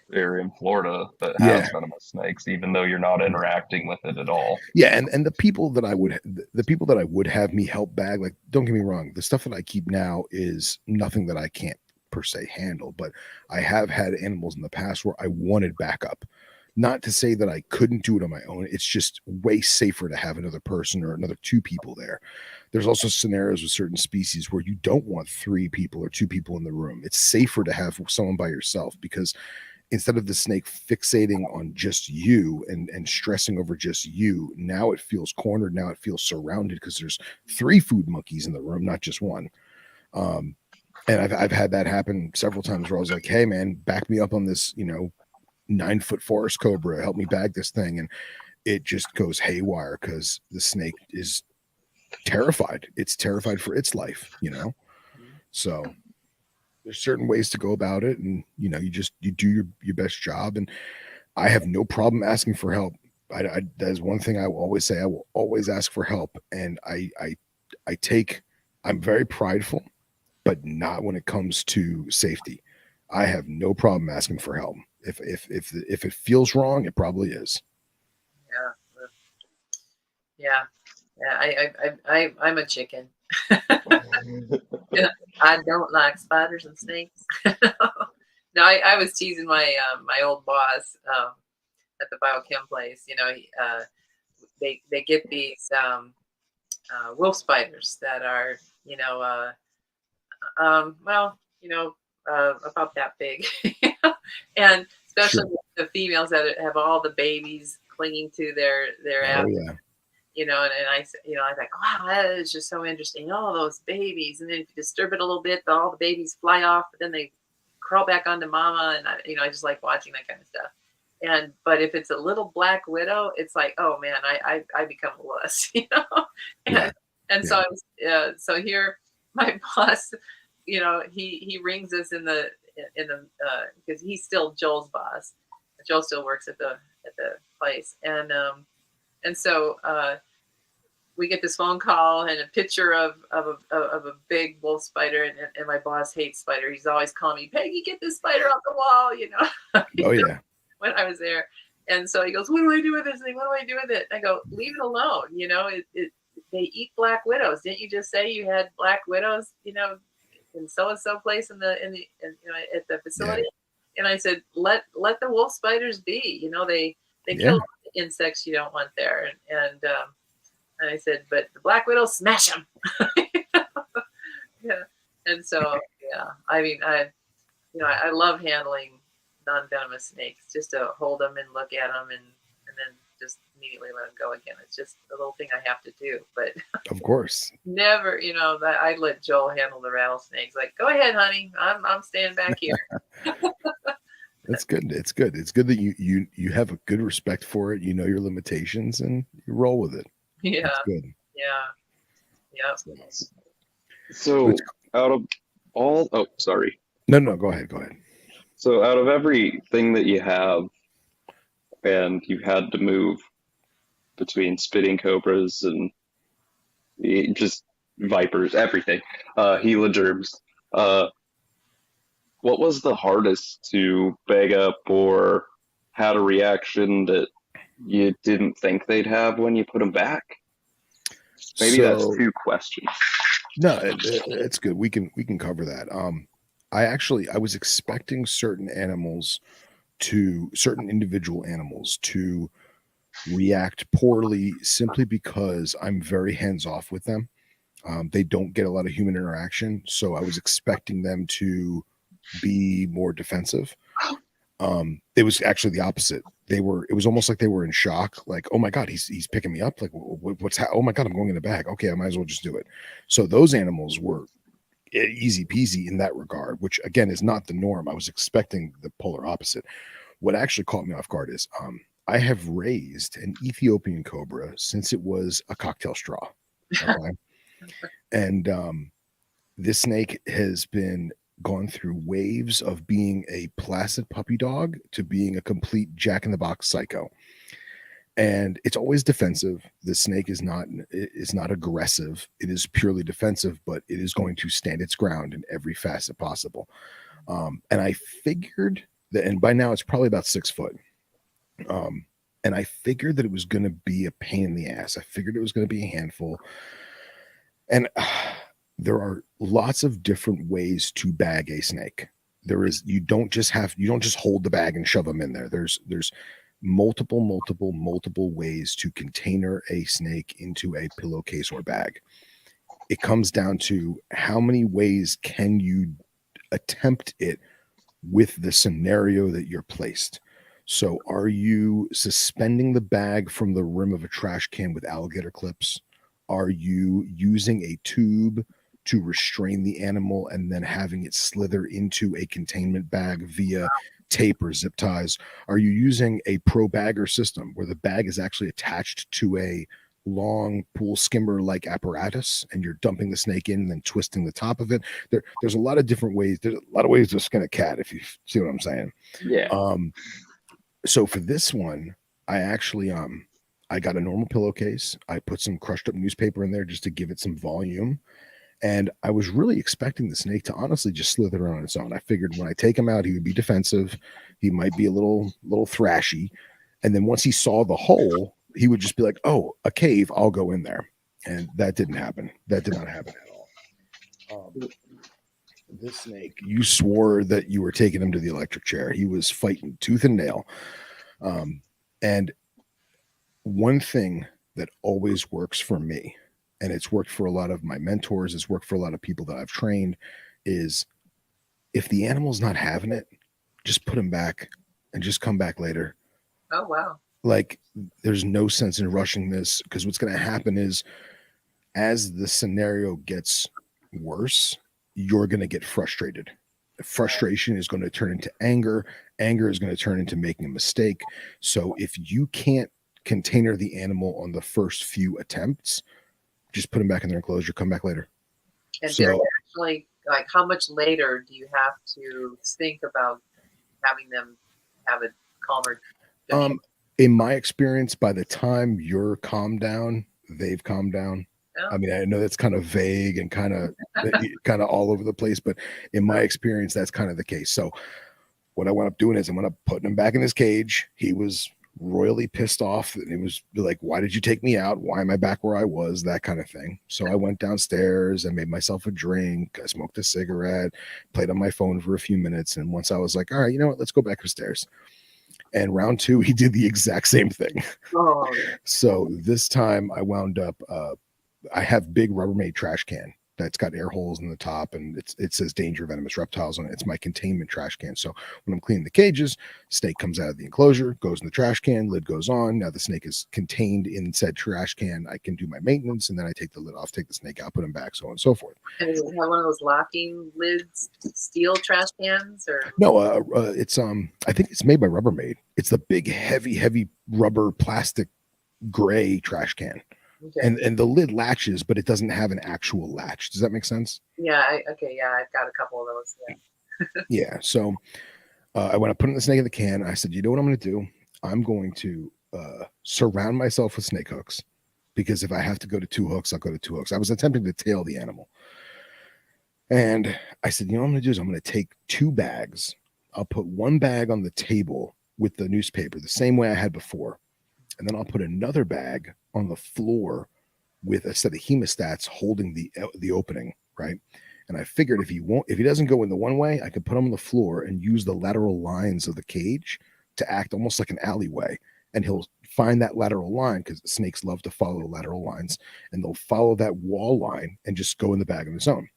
there in Florida that Yeah. has venomous snakes, even though you're not interacting with it at all. Yeah, and the people that I would have me help bag, like, don't get me wrong, the stuff that I keep now is nothing that I can't per se handle, but I have had animals in the past where I wanted backup. Not to say that I couldn't do it on my own. It's just way safer to have another person or another two people there. There's also scenarios with certain species where you don't want three people or two people in the room. It's safer to have someone by yourself, because instead of the snake fixating on just you and stressing over just you, now it feels cornered. Now it feels surrounded because there's three food monkeys in the room, not just one. And I've had that happen several times where I was like, hey man, back me up on this, 9-foot forest cobra, help me bag this thing. And it just goes haywire because the snake is terrified. It's terrified for its life, So there's certain ways to go about it, and you do your best job. And I have no problem asking for help. That is one thing I will always say. I will always ask for help, and I'm very prideful, but not when it comes to safety. I have no problem asking for help. If it feels wrong, it probably is. Yeah. I'm a chicken. Yeah, I don't like spiders and snakes. No, I was teasing my old boss at the biochem place. They get these wolf spiders that are about that big, and especially the females that have all the babies clinging to their abdomen. And I think, wow, that is just so interesting. All those babies, and then if you disturb it a little bit, all the babies fly off, but then they crawl back onto mama, and I just like watching that kind of stuff. But if it's a little black widow, it's like, oh man, I become a wuss, So here, my boss, he rings us in the because he's still Joel's boss. Joel still works at the place, and so we get this phone call and a picture of a big wolf spider, and my boss hates spider. He's always calling me, Peggy, get this spider off the wall, Oh yeah. When I was there. And so he goes, what do I do with this thing? What do I do with it? And I go, leave it alone. They eat black widows. Didn't you just say you had black widows, in so-and-so place at the facility? Yeah. And I said, let the wolf spiders be. They kill insects you don't want there. And I said, but the black widows, smash them. Yeah. And so, yeah, I mean, I love handling non-venomous snakes, just to hold them and look at them and then just immediately let them go again. It's just a little thing I have to do, but of course, never, that I let Joel handle the rattlesnakes. Like, go ahead, honey, I'm staying back here. That's good. It's good. It's good that you have a good respect for it. You know your limitations and you roll with it. Yeah. That's good. Yeah. So out of all, sorry. No, go ahead. So out of everything that you have, and you had to move between spitting cobras and just vipers, everything, heligerms, what was the hardest to bag up or had a reaction that you didn't think they'd have when you put them back? Maybe that's So two questions. no, it's good. We can cover that. I was expecting certain individual animals to react poorly simply because I'm very hands off with them. They don't get a lot of human interaction, so I was expecting them to be more defensive. It was actually the opposite. It was almost like they were in shock, like, oh my god, he's picking me up, like oh my god, I'm going in the bag, okay, I might as well just do it. So those animals were easy peasy in that regard, which again is not the norm. I was expecting the polar opposite. What actually caught me off guard is I have raised an Ethiopian cobra since it was a cocktail straw. Okay. And this snake has been gone through waves of being a placid puppy dog to being a complete jack in the box psycho. And it's always defensive. The snake is not aggressive. It is purely defensive, but it is going to stand its ground in every facet possible. And I figured that, and by now it's probably about 6 foot. And I figured that it was going to be a pain in the ass. I figured it was going to be a handful. And there are lots of different ways to bag a snake. You don't just hold the bag and shove them in there. There's multiple ways to container a snake into a pillowcase or bag. It comes down to how many ways can you attempt it with the scenario that you're placed. So are you suspending the bag from the rim of a trash can with alligator clips? Are you using a tube to restrain the animal and then having it slither into a containment bag via tape or zip ties? Are you using a pro bagger system where the bag is actually attached to a long pool skimmer like apparatus and you're dumping the snake in and then twisting the top of it? There's a lot of different ways. There's a lot of ways to skin a cat, if you see what I'm saying. Yeah. So for this one, I actually I got a normal pillowcase. I put some crushed up newspaper in there just to give it some volume. And I was really expecting the snake to honestly just slither on its own. I figured when I take him out, he would be defensive. He might be a little thrashy. And then once he saw the hole, he would just be like, oh, a cave, I'll go in there. And that didn't happen. That did not happen at all. This snake, you swore that you were taking him to the electric chair. He was fighting tooth and nail. And one thing that always works for me, and it's worked for a lot of my mentors, it's worked for a lot of people that I've trained, is if the animal's not having it, just put him back and just come back later. Oh, wow. Like, there's no sense in rushing this, because what's going to happen is as the scenario gets worse, you're going to get frustrated. Frustration is going to turn into anger. Anger is going to turn into making a mistake. So if you can't container the animal on the first few attempts, just put them back in their enclosure, come back later. And they're actually, like, how much later do you have to think about having them have a calmer judgment? In my experience, by the time you're calmed down, they've calmed down. Oh. I mean, I know that's kind of vague and kind of all over the place, but in my experience, that's kind of the case. So what I wound up doing is I wound up putting him back in his cage. He was royally pissed off, and he was like, why did you take me out? Why am I back where I was? That kind of thing. So I went downstairs, I made myself a drink, I smoked a cigarette, played on my phone for a few minutes, and once I was like, all right, you know what, let's go back upstairs. And round two, he did the exact same thing. Oh. So this time I wound up I have big Rubbermaid trash can that's got air holes in the top, and it says danger venomous reptiles on it. It's my containment trash can. So when I'm cleaning the cages, snake comes out of the enclosure, goes in the trash can, lid goes on. Now the snake is contained in said trash can. I can do my maintenance, and then I take the lid off, take the snake out, put him back, so on and so forth. And does it have one of those locking lids, steel trash cans, or no? It's I think it's made by Rubbermaid. It's the big, heavy rubber plastic gray trash can. Okay. And the lid latches, but it doesn't have an actual latch. Does that make sense? Yeah. I've got a couple of those. Yeah. Yeah. So I went to put the snake in the can. I said, you know what I'm going to do? I'm going to surround myself with snake hooks, because if I have to go to 2 hooks, I'll go to 2 hooks. I was attempting to tail the animal. And I said, you know what I'm going to do is I'm going to take 2 bags. I'll put 1 bag on the table with the newspaper, the same way I had before. And then I'll put another bag on the floor with a set of hemostats holding the opening, right? And I figured if he doesn't go in the one way, I could put him on the floor and use the lateral lines of the cage to act almost like an alleyway. And he'll find that lateral line because snakes love to follow lateral lines, and they'll follow that wall line and just go in the bag on its own.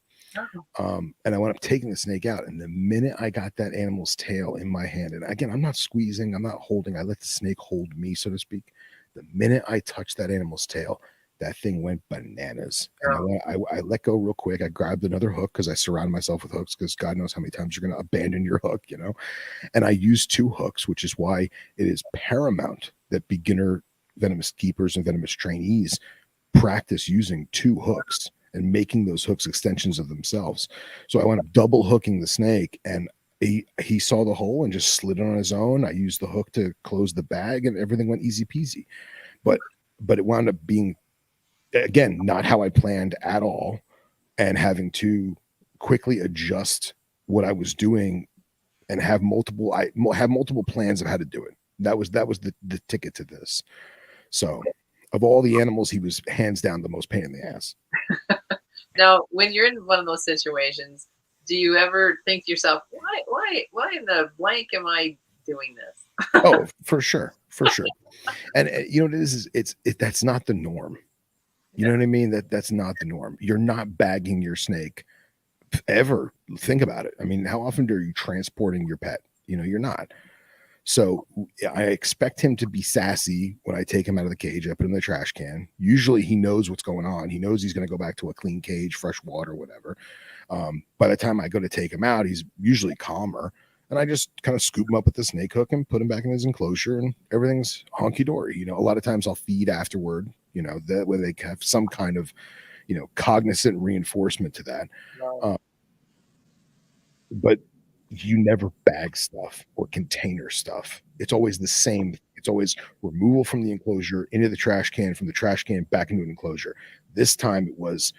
And I went up taking the snake out, and the minute I got that animal's tail in my hand, and again, I'm not squeezing, I'm not holding, I let the snake hold me, so to speak. The minute I touched that animal's tail, that thing went bananas. And I let go real quick. I grabbed another hook because I surround myself with hooks because God knows how many times you're going to abandon your hook, you know. And I used 2 hooks, which is why it is paramount that beginner venomous keepers and venomous trainees practice using 2 hooks and making those hooks extensions of themselves. So I wound up double hooking the snake, and he saw the hole and just slid it on his own. I used the hook to close the bag, and everything went easy peasy. But it wound up being, again, not how I planned at all, and having to quickly adjust what I was doing and have multiple plans of how to do it. That was the ticket to this. So of all the animals, he was hands down the most pain in the ass. Now, when you're in one of those situations, do you ever think to yourself, why in the blank am I doing this? Oh, for sure. And you know what it is that's not the norm. You know what I mean? That's not the norm. You're not bagging your snake ever. Think about it. I mean, how often are you transporting your pet? You know, you're not. So I expect him to be sassy when I take him out of the cage. I put him in the trash can. Usually he knows what's going on. He knows he's going to go back to a clean cage, fresh water, whatever. By the time I go to take him out, he's usually calmer. And I just kind of scoop him up with the snake hook and put him back in his enclosure, and everything's honky dory. You know, a lot of times I'll feed afterward, you know, that way they have some kind of, you know, cognizant reinforcement to that. But you never bag stuff or container stuff. It's always the same. It's always removal from the enclosure into the trash can, from the trash can back into an enclosure. This time it was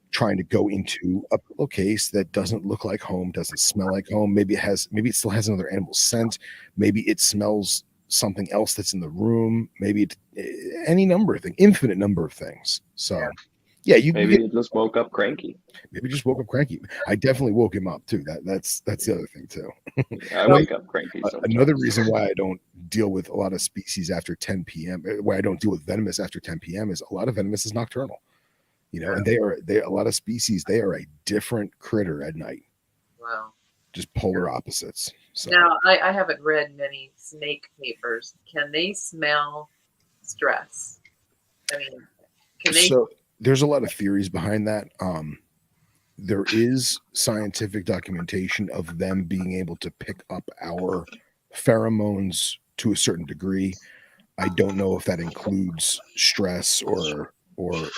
trying to go into a pillowcase that doesn't look like home, doesn't smell like home. Maybe it still has another animal scent. Maybe it smells something else that's in the room. Maybe it, any number of things, infinite number of things. So yeah, maybe he just woke up cranky. Maybe just woke up cranky. I definitely woke him up too. That's the other thing too. I wake up cranky sometimes. Another reason why I don't deal with a lot of species after 10 p.m. Why I don't deal with venomous after 10 p.m. is a lot of venomous is nocturnal. You know, and they are a lot of species. They are a different critter at night. Wow. Just polar opposites. So now I haven't read many snake papers. Can they smell stress? I mean, can they? So there's a lot of theories behind that. There is scientific documentation of them being able to pick up our pheromones to a certain degree. I don't know if that includes stress or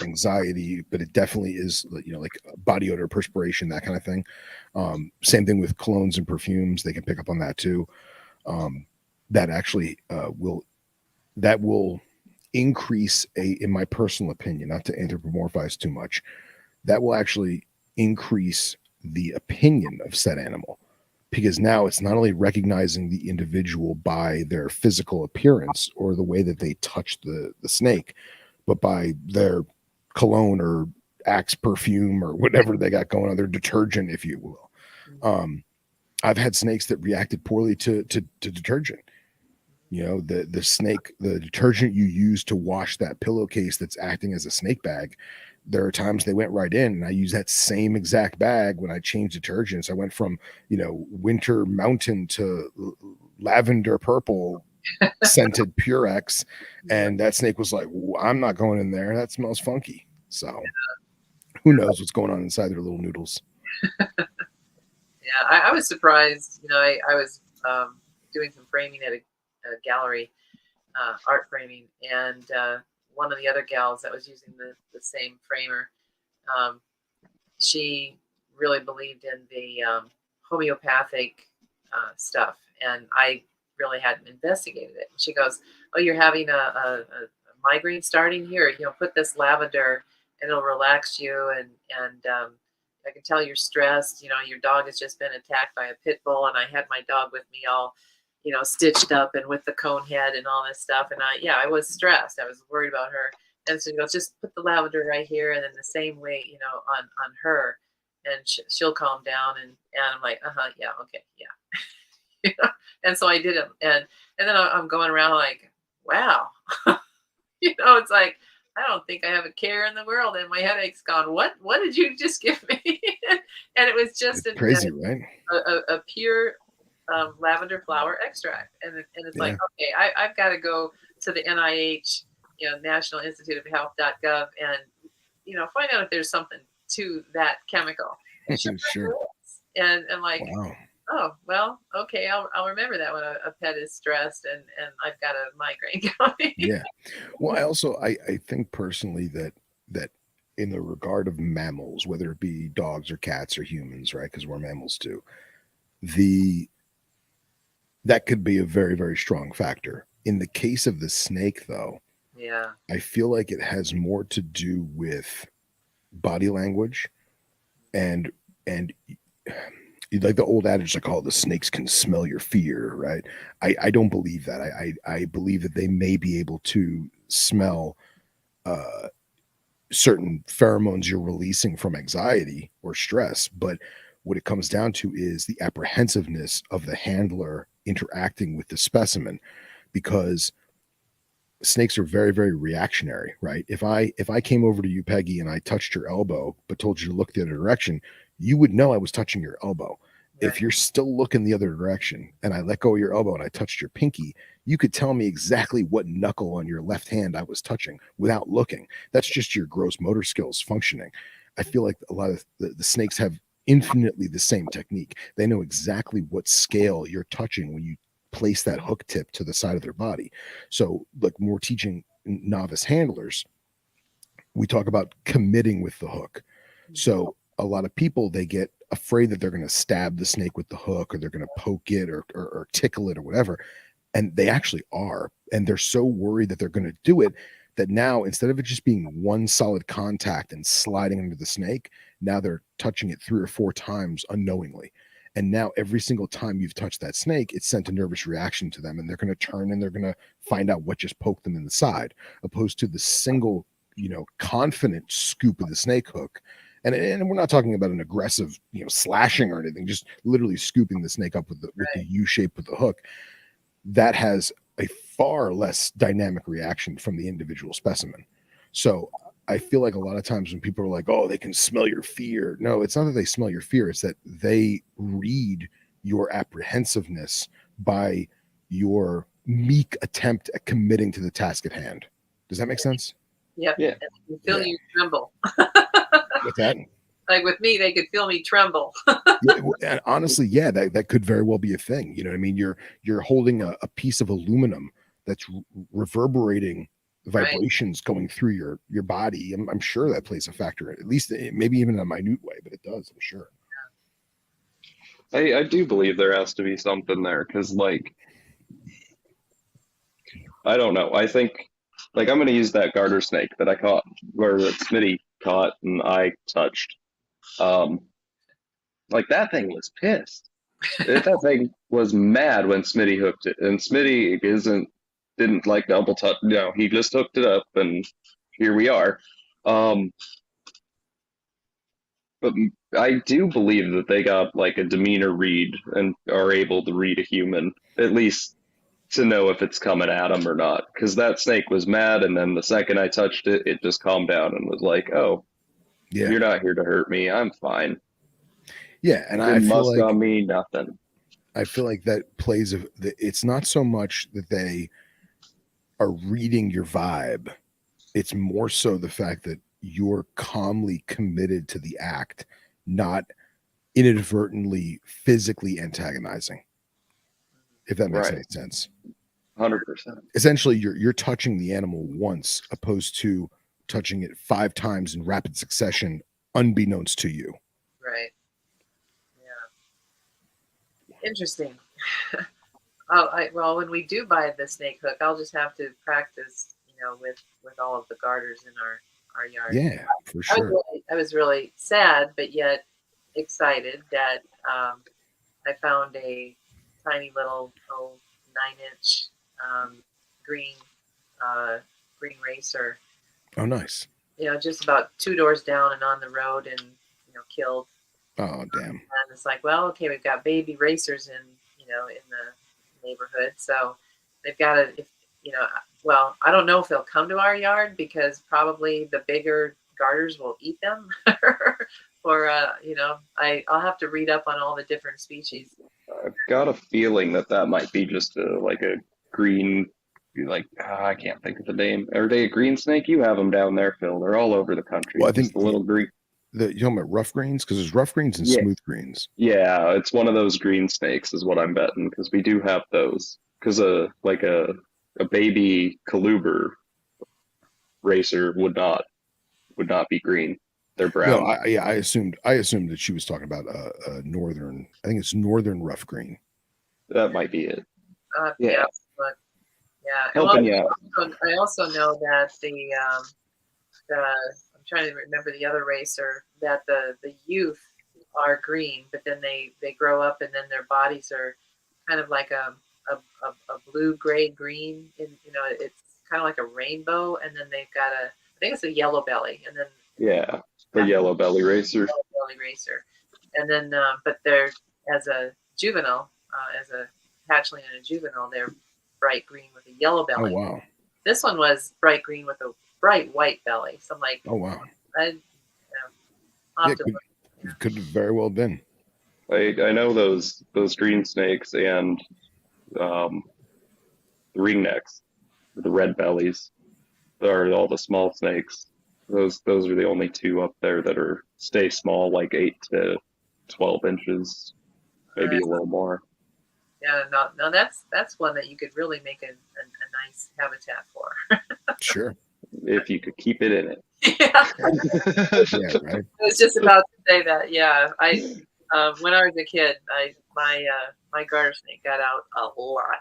anxiety, but it definitely is, you know, like body odor, perspiration, that kind of thing. Same thing with colognes and perfumes. They can pick up on that too. That actually will increase in my personal opinion, not to anthropomorphize too much, that will actually increase the opinion of said animal, because now it's not only recognizing the individual by their physical appearance or the way that they touch the snake, but by their cologne or Axe perfume or whatever they got going on, their detergent, if you will. I've had snakes that reacted poorly to detergent. You know, the detergent you use to wash that pillowcase that's acting as a snake bag, there are times they went right in, and I use that same exact bag when I change detergents. I went from, you know, winter mountain to lavender purple scented Purex, and that snake was like, I'm not going in there. That smells funky. So who knows what's going on inside their little noodles. Yeah, I was surprised. You know, I was doing some framing at a gallery, art framing, and one of the other gals that was using the same framer, she really believed in the homeopathic stuff, and I really hadn't investigated it. She goes, "Oh, you're having a migraine starting here. You know, put this lavender, and it'll relax you, and I can tell you're stressed. You know, your dog has just been attacked by a pit bull, and I had my dog with me all, you know, stitched up and with the cone head and all this stuff. And I was stressed. I was worried about her. And so she goes, just put the lavender right here, and then the same way, you know, on her, and she'll calm down. And I'm like, yeah, okay, yeah. You know? And so I did it, and then I'm going around like, wow, you know, it's like, I don't think I have a care in the world, and my headache's gone. What did you just give me? And it was just crazy, right? A pure lavender flower extract, and it's like, okay, I've got to go to the NIH, you know, National Institute of Health.gov, and, you know, find out if there's something to that chemical. Sure. And I'm like, wow. Oh, well, okay, I'll remember that when a pet is stressed and I've got a migraine going. Yeah. Well, I think personally that in the regard of mammals, whether it be dogs or cats or humans, right? Because we're mammals too, that could be a very, very strong factor. In the case of the snake, though, Yeah. I feel like it has more to do with body language and like the old adage, I call it, the snakes can smell your fear, right? I don't believe that. I believe that they may be able to smell certain pheromones you're releasing from anxiety or stress, but what it comes down to is the apprehensiveness of the handler interacting with the specimen, because snakes are very, very reactionary, right? If I came over to you, Peggy, and I touched your elbow but told you to look the other direction, you would know I was touching your elbow. Right. If you're still looking the other direction and I let go of your elbow and I touched your pinky, you could tell me exactly what knuckle on your left hand I was touching without looking. That's just your gross motor skills functioning. I feel like a lot of the snakes have infinitely the same technique. They know exactly what scale you're touching when you place that hook tip to the side of their body. So, like, when we're teaching novice handlers, we talk about committing with the hook. So a lot of people, they get afraid that they're going to stab the snake with the hook, or they're going to poke it or tickle it or whatever. And they actually are. And they're so worried that they're going to do it that now, instead of it just being one solid contact and sliding under the snake, now they're touching it 3 or 4 times unknowingly. And now every single time you've touched that snake, it's sent a nervous reaction to them, and they're going to turn and they're going to find out what just poked them in the side, opposed to the single, confident scoop of the snake hook. And we're not talking about an aggressive, slashing or anything, just literally scooping the snake up with the U shape with the hook. That has a far less dynamic reaction from the individual specimen. So I feel like a lot of times when people are like, oh, they can smell your fear. No, it's not that they smell your fear. It's that they read your apprehensiveness by your meek attempt at committing to the task at hand. Does that make sense? Yep. Yeah. And feel you tremble. What's that? Like with me, they could feel me tremble. And honestly, yeah, that could very well be a thing. You know what I mean? You're holding a piece of aluminum that's reverberating vibrations going through your body. I'm sure that plays a factor, at least maybe even in a minute way, but it does, I'm sure. I do believe there has to be something there, because, like, I don't know. I think, like, I'm going to use that garter snake that I caught, or that Smitty caught and I touched. Like, that thing was pissed. That thing was mad when Smitty hooked it, and Smitty didn't like double touch. No, he just hooked it up, and here we are. But I do believe that they got, like, a demeanor read and are able to read a human, at least to know if it's coming at them or not. Because that snake was mad, and then the second I touched it, it just calmed down and was like, "Oh, yeah, you're not here to hurt me. I'm fine." Yeah, and I Didn't feel must like on me, nothing. I feel like that plays it's not so much that they are reading your vibe. It's more so the fact that you're calmly committed to the act, not inadvertently physically antagonizing. If that makes any sense. 100%. Essentially, you're touching the animal once, opposed to touching it 5 times in rapid succession, unbeknownst to you. Right. Yeah. Interesting. Well, when we do buy the snake hook, I'll just have to practice, with all of the garters in our yard. Yeah, for sure. I was really sad, but yet excited that I found a tiny little 9-inch green green racer. Oh, nice. Just about 2 doors down and on the road, and killed. Oh, damn. And it's like, well, okay, we've got baby racers in the neighborhood, so they've got to, well, I don't know if they'll come to our yard because probably the bigger garters will eat them. Or I'll have to read up on all the different species. I've got a feeling that might be just like a green, I can't think of the name. Are they a green snake? You have them down there, Phil. They're all over the country. Well, I think just a little green. you're talking about rough greens, because there's rough greens and Yeah. smooth greens. Yeah, it's one of those green snakes is what I'm betting, because we do have those. Because a baby coluber racer would not be green. They're brown. No, I assumed that she was talking about a northern. I think it's northern rough green. That might be it. Yeah, but yeah. Helping you out. I also know that I'm trying to remember the other racer, that the youth are green, but then they grow up and then their bodies are kind of like a blue gray green, and it's kind of like a rainbow, and then they've got I think it's a yellow belly, and then yeah, the yellow belly racer. Yellow belly racer, and then but they're as a juvenile, as a hatchling and a juvenile, they're bright green with a yellow belly. Oh wow! This one was bright green with a bright white belly. So I'm like, oh wow! Could have very well been. I know those green snakes and ringnecks, the red bellies, are all the small snakes. Those are the only two up there that stay small, like 8 to 12 inches, maybe a little more. Yeah, no, that's one that you could really make a nice habitat for. Sure. If you could keep it in it. Yeah. Yeah, right. I was just about to say that. Yeah, when I was a kid, my garter snake got out a lot,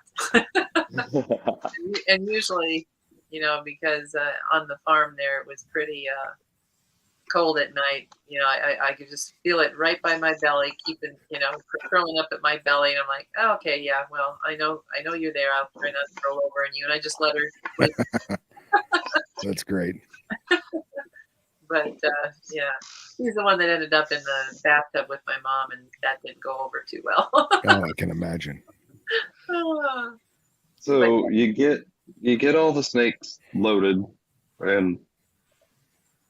and usually, because on the farm there it was pretty cold at night. I could just feel it right by my belly, keeping curling up at my belly, and I'm like, oh, okay, yeah, well, I know you're there. I'll try not to roll over on you, and I just let her. That's great. But yeah, he's the one that ended up in the bathtub with my mom, and that didn't go over too well. Oh, I can imagine. So you get all the snakes loaded and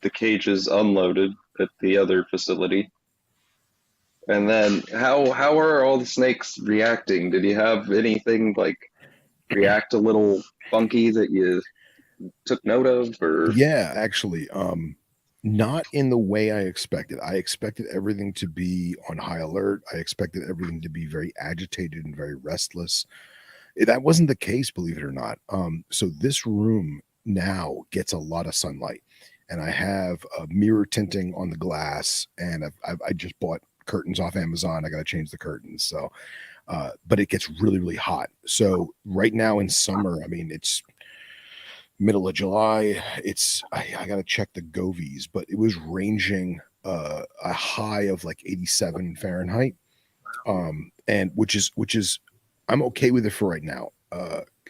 the cages unloaded at the other facility. And then how are all the snakes reacting? Did you have anything like react a little funky that you took note of? Or yeah, actually, not in the way I expected. I expected everything to be on high alert. I expected everything to be very agitated and very restless. That wasn't the case, believe it or not. So this room now gets a lot of sunlight, and I have a mirror tinting on the glass, and I just bought curtains off Amazon. I got to change the curtains. So, but it gets really, really hot. So right now in summer, I mean, it's middle of July. I got to check the Govies, but it was ranging a high of like 87 Fahrenheit. And which is I'm okay with it for right now.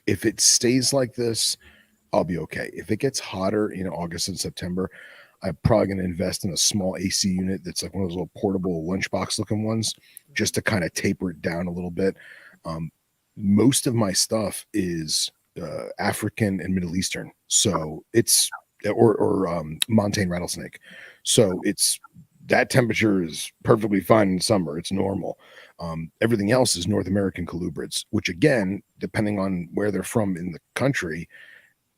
If it stays like this, I'll be okay. If it gets hotter in August and September, I'm probably going to invest in a small AC unit that's like one of those little portable lunchbox looking ones, just to kind of taper it down a little bit. Most of my stuff is African and Middle Eastern, so it's or montane rattlesnake, so it's that temperature is perfectly fine in summer. It's normal. Everything else is North American colubrids, which again, depending on where they're from in the country,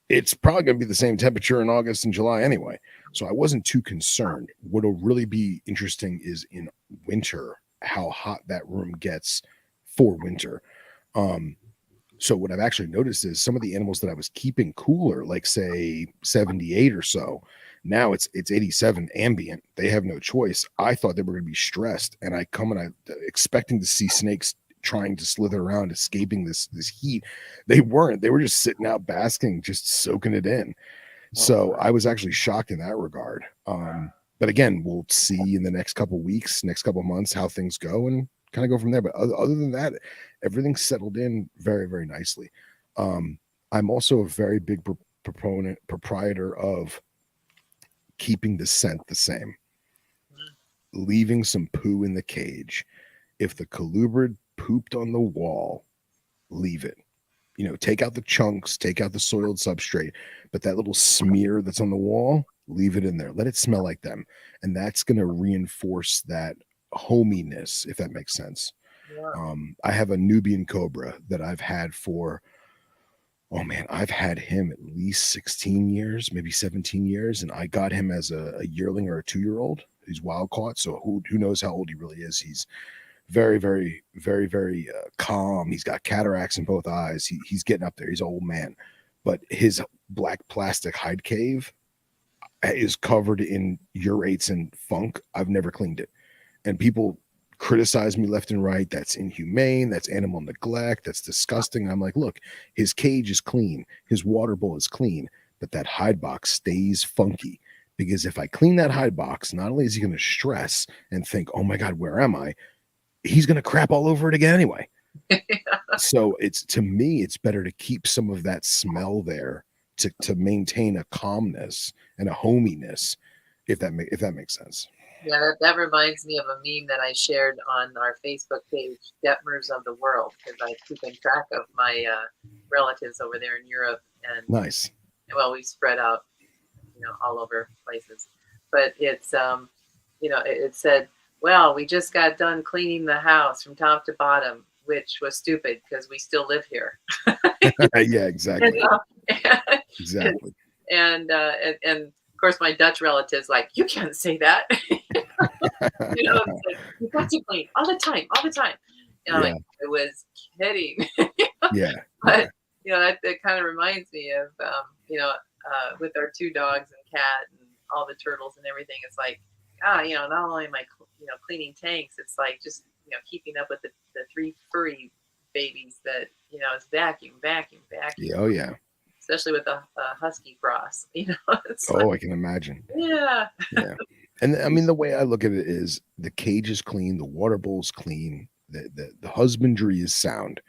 it's probably going to be the same temperature in August and July anyway. So I wasn't too concerned. What'll really be interesting is in winter, how hot that room gets for winter. So what I've actually noticed is some of the animals that I was keeping cooler, like say 78 or so, now it's 87 ambient. They have no choice. I thought they were going to be stressed, and I expecting to see snakes trying to slither around, escaping this heat. They weren't. They were just sitting out basking, just soaking it in. So I was actually shocked in that regard. But again, we'll see in the next couple weeks, next couple months how things go, and kind of go from there. But other than that, everything's settled in very, very nicely. I'm also a very big proprietor of keeping the scent the same, leaving some poo in the cage. If the colubrid pooped on the wall, leave it. Take out the chunks, take out the soiled substrate, but that little smear that's on the wall, leave it in there. Let it smell like them. And that's going to reinforce that hominess, if that makes sense. Yeah. I have a Nubian cobra that I've had for, oh man, I've had him at least 16 years, maybe 17 years. And I got him as a yearling or a 2-year-old. He's wild caught. So who knows how old he really is. He's very, very, very, very calm. He's got cataracts in both eyes. He's getting up there. He's an old man. But his black plastic hide cave is covered in urates and funk. I've never cleaned it. And people criticize me left and right. That's inhumane. That's animal neglect. That's disgusting. I'm like, look, his cage is clean. His water bowl is clean. But that hide box stays funky. Because if I clean that hide box, not only is he going to stress and think, oh my God, where am I? He's going to crap all over it again anyway. So to me, it's better to keep some of that smell there to maintain a calmness and a hominess, if that makes sense. Yeah, that reminds me of a meme that I shared on our Facebook page, Detmers of the World, because I keep in track of my relatives over there in Europe. And nice. Well, we spread out, all over places. But it's, it said, well, we just got done cleaning the house from top to bottom, which was stupid because we still live here. Yeah, exactly. Exactly. And of course, my Dutch relatives like, you can't say that. Like, you got to clean all the time. And I'm like, I was kidding. Yeah. But that kind of reminds me of with our 2 dogs and cat and all the turtles and everything. It's like, not only am I cleaning tanks, it's like just keeping up with the 3 furry babies that it's vacuum. Yeah, oh yeah. Especially with a husky cross, It's I can imagine. Yeah. Yeah. And I mean, the way I look at it is the cage is clean, the water bowl's clean, the husbandry is sound,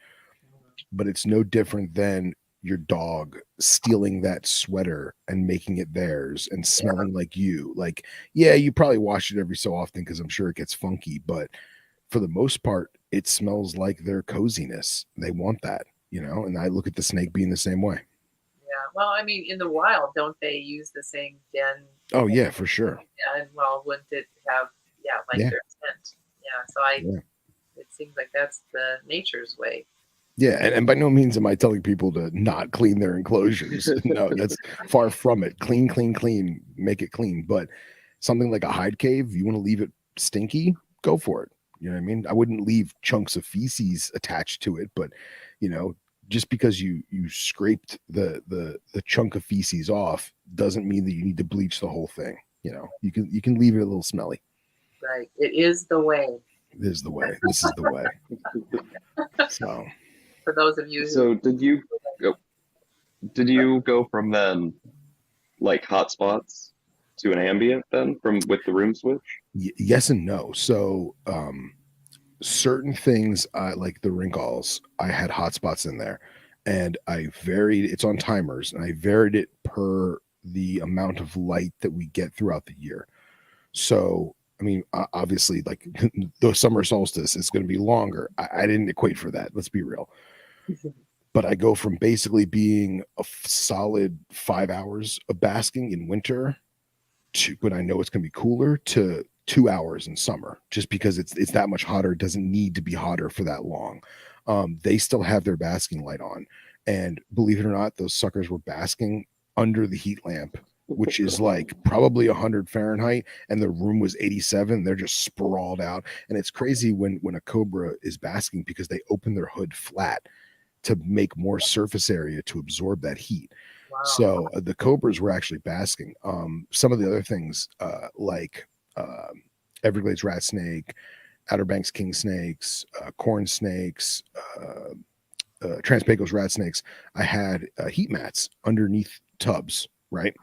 but it's no different than your dog stealing that sweater and making it theirs and smelling like you. Like, yeah, you probably wash it every so often because I'm sure it gets funky, but for the most part, it smells like their coziness. They want that, and I look at the snake being the same way. Yeah. Well, I mean, in the wild, don't they use the same den? Oh yeah, for sure. Yeah, and wouldn't it have their scent? Yeah. So it seems like that's the nature's way. Yeah, and by no means am I telling people to not clean their enclosures. No, that's far from it. Clean, make it clean. But something like a hide cave, you want to leave it stinky, go for it. You know what I mean? I wouldn't leave chunks of feces attached to it, but just because you scraped the chunk of feces off doesn't mean that you need to bleach the whole thing. You can leave it a little smelly. Right. It is the way. It is the way. This is the way. So for those of you so did you go from then like hotspots to an ambient then with the room switch? Yes and no. So certain things like the wrinkles, I had hotspots in there and I varied it's on timers and I varied it per the amount of light that we get throughout the year. So I mean, obviously, like the summer solstice is going to be longer. I didn't equate for that. Let's be real. But I go from basically being a solid 5 hours of basking in winter to when I know it's going to be cooler to 2 hours in summer, just because it's that much hotter. It doesn't need to be hotter for that long. They still have their basking light on. And believe it or not, those suckers were basking under the heat lamp, which is like probably 100 Fahrenheit, and the room was 87. They're just sprawled out. And it's crazy when a cobra is basking because they open their hood flat to make more surface area to absorb that heat. Wow. So the cobras were actually basking. Some of the other things like Everglades rat snake, Outer Banks king snakes, corn snakes, Trans-Pecos rat snakes, I had heat mats underneath tubs, right?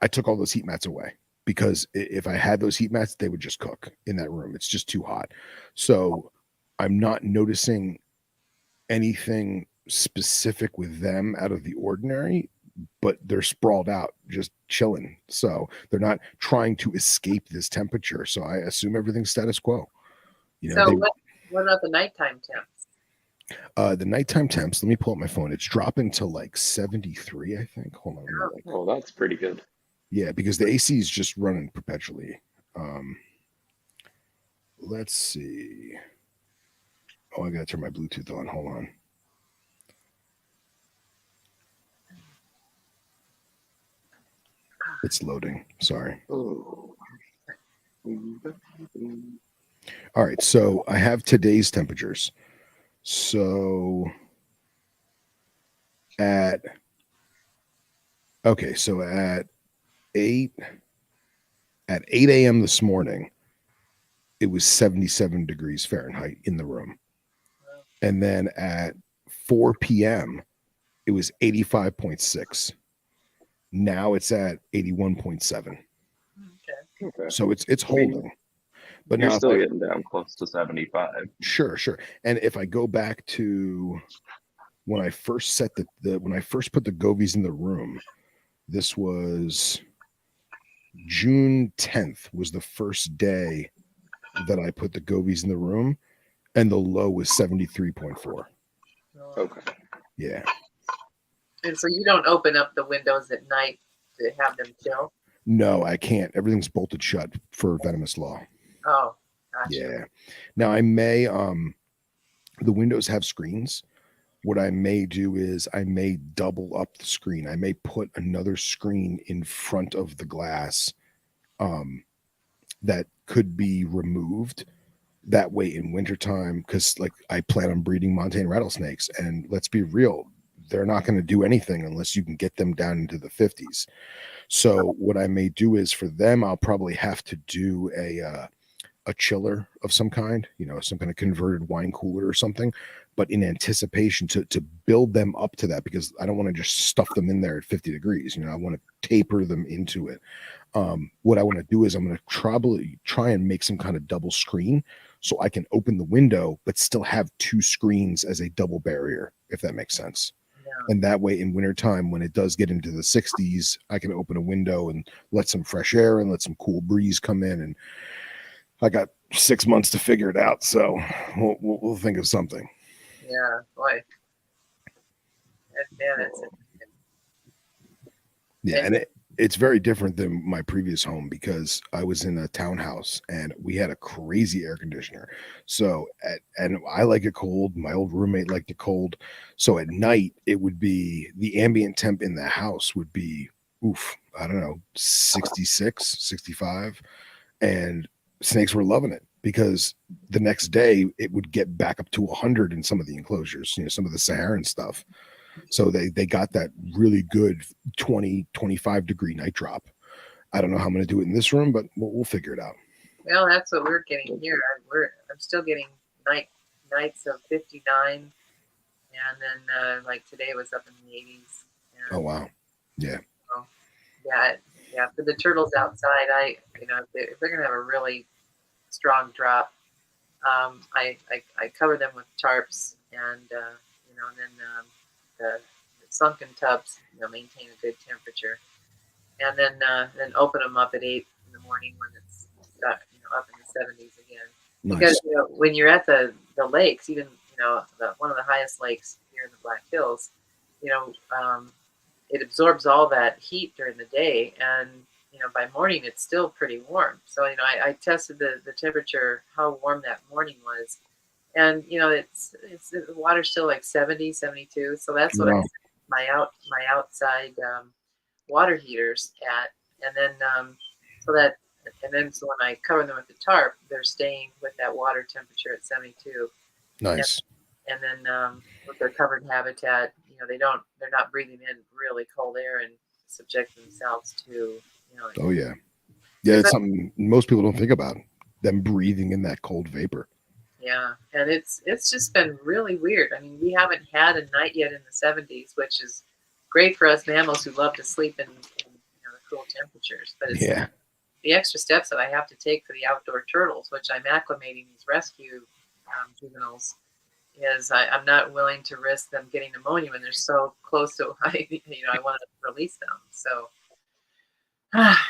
I took all those heat mats away because if I had those heat mats, they would just cook in that room. It's just too hot. So I'm not noticing anything specific with them out of the ordinary, but they're sprawled out, just chilling. So they're not trying to escape this temperature. So I assume everything's status quo. You know, So what about the nighttime temps? the nighttime temps, let me pull up my phone. It's dropping to like 73, I think. Hold on. Oh, that's pretty good. Yeah, because the AC is just running perpetually. Let's see. Oh, I gotta turn my Bluetooth on. Hold on. It's loading. Sorry. Oh. All right, so I have today's temperatures. So at 8 a.m. this morning, it was 77 degrees Fahrenheit in the room. And then at 4 p.m., it was 85.6. Now it's at 81.7. Okay. So it's holding. But You're now still getting down close to 75. Sure. And if I go back to when I first set when I first put the Govies in the room, this was June 10th was the first day that I put the Govies in the room, and the low was 73.4. Okay. Yeah. And so you don't open up the windows at night to have them chill? No, I can't. Everything's bolted shut for venomous law. Oh, gotcha. Yeah. Now I may the windows have screens. What I may do is I may double up the screen. I may put another screen in front of the glass that could be removed. That way in wintertime, because like I plan on breeding Montane rattlesnakes, and let's be real, they're not going to do anything unless you can get them down into the 50s. So what I may do is for them, I'll probably have to do a chiller of some kind, some kind of converted wine cooler or something, but in anticipation to build them up to that, because I don't want to just stuff them in there at 50 degrees. I want to taper them into it. What I want to do is I'm going to probably try and make some kind of double screen so I can open the window, but still have two screens as a double barrier, if that makes sense. Yeah. And that way in wintertime, when it does get into the 60s, I can open a window and let some fresh air and let some cool breeze come in. And I got 6 months to figure it out. So we'll think of something. Yeah, boy. That's Yeah, and it's very different than my previous home because I was in a townhouse and we had a crazy air conditioner. So and I like it cold. My old roommate liked it cold. So at night it would be the ambient temp in the house would be I don't know, 66, 65, and snakes were loving it because the next day it would get back up to 100 in some of the enclosures, some of the Saharan stuff. So they got that really good 20, 25 degree night drop. I don't know how I'm going to do it in this room, but we'll figure it out. Well, that's what we're getting here. I'm still getting nights of 59, and then like today was up in the 80s. Oh wow, yeah. So, yeah. For the turtles outside, if they're going to have a really strong drop, I cover them with tarps, and then the sunken tubs, maintain a good temperature, and then open them up at 8 in the morning when it's up in the 70s again. Nice. Because when you're at the lakes, even one of the highest lakes here in the Black Hills, it absorbs all that heat during the day, and by morning it's still pretty warm. So I tested the temperature, how warm that morning was, and it's the water's still like 70, 72. So that's what I set my outside water heaters at, and then so when I cover them with the tarp, they're staying with that water temperature at 72. Nice. And then with their covered habitat, they're not breathing in really cold air and subject themselves to Oh yeah, it's something most people don't think about, them breathing in that cold vapor. Yeah, and it's just been really weird. I mean, we haven't had a night yet in the 70s, which is great for us mammals who love to sleep in the cool temperatures. But the extra steps that I have to take for the outdoor turtles, which I'm acclimating these rescue juveniles, is I'm not willing to risk them getting pneumonia when they're so close to I want to release them. So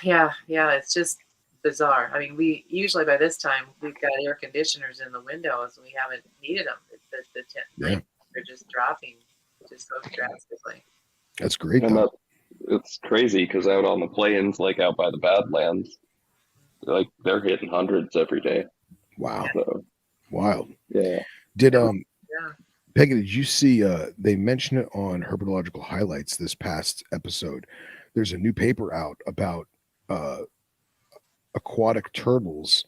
yeah, it's just bizarre. I mean, we usually by this time we've got air conditioners in the windows and we haven't needed them. The temperatures are just dropping just so drastically. That's great, And though. it's crazy because out on the plains, like out by the Badlands, like they're hitting hundreds every day. Wow. So, Wild. yeah. Did Yeah. Peggy, did you see they mentioned it on Herpetological Highlights this past episode? There's a new paper out about aquatic turtles,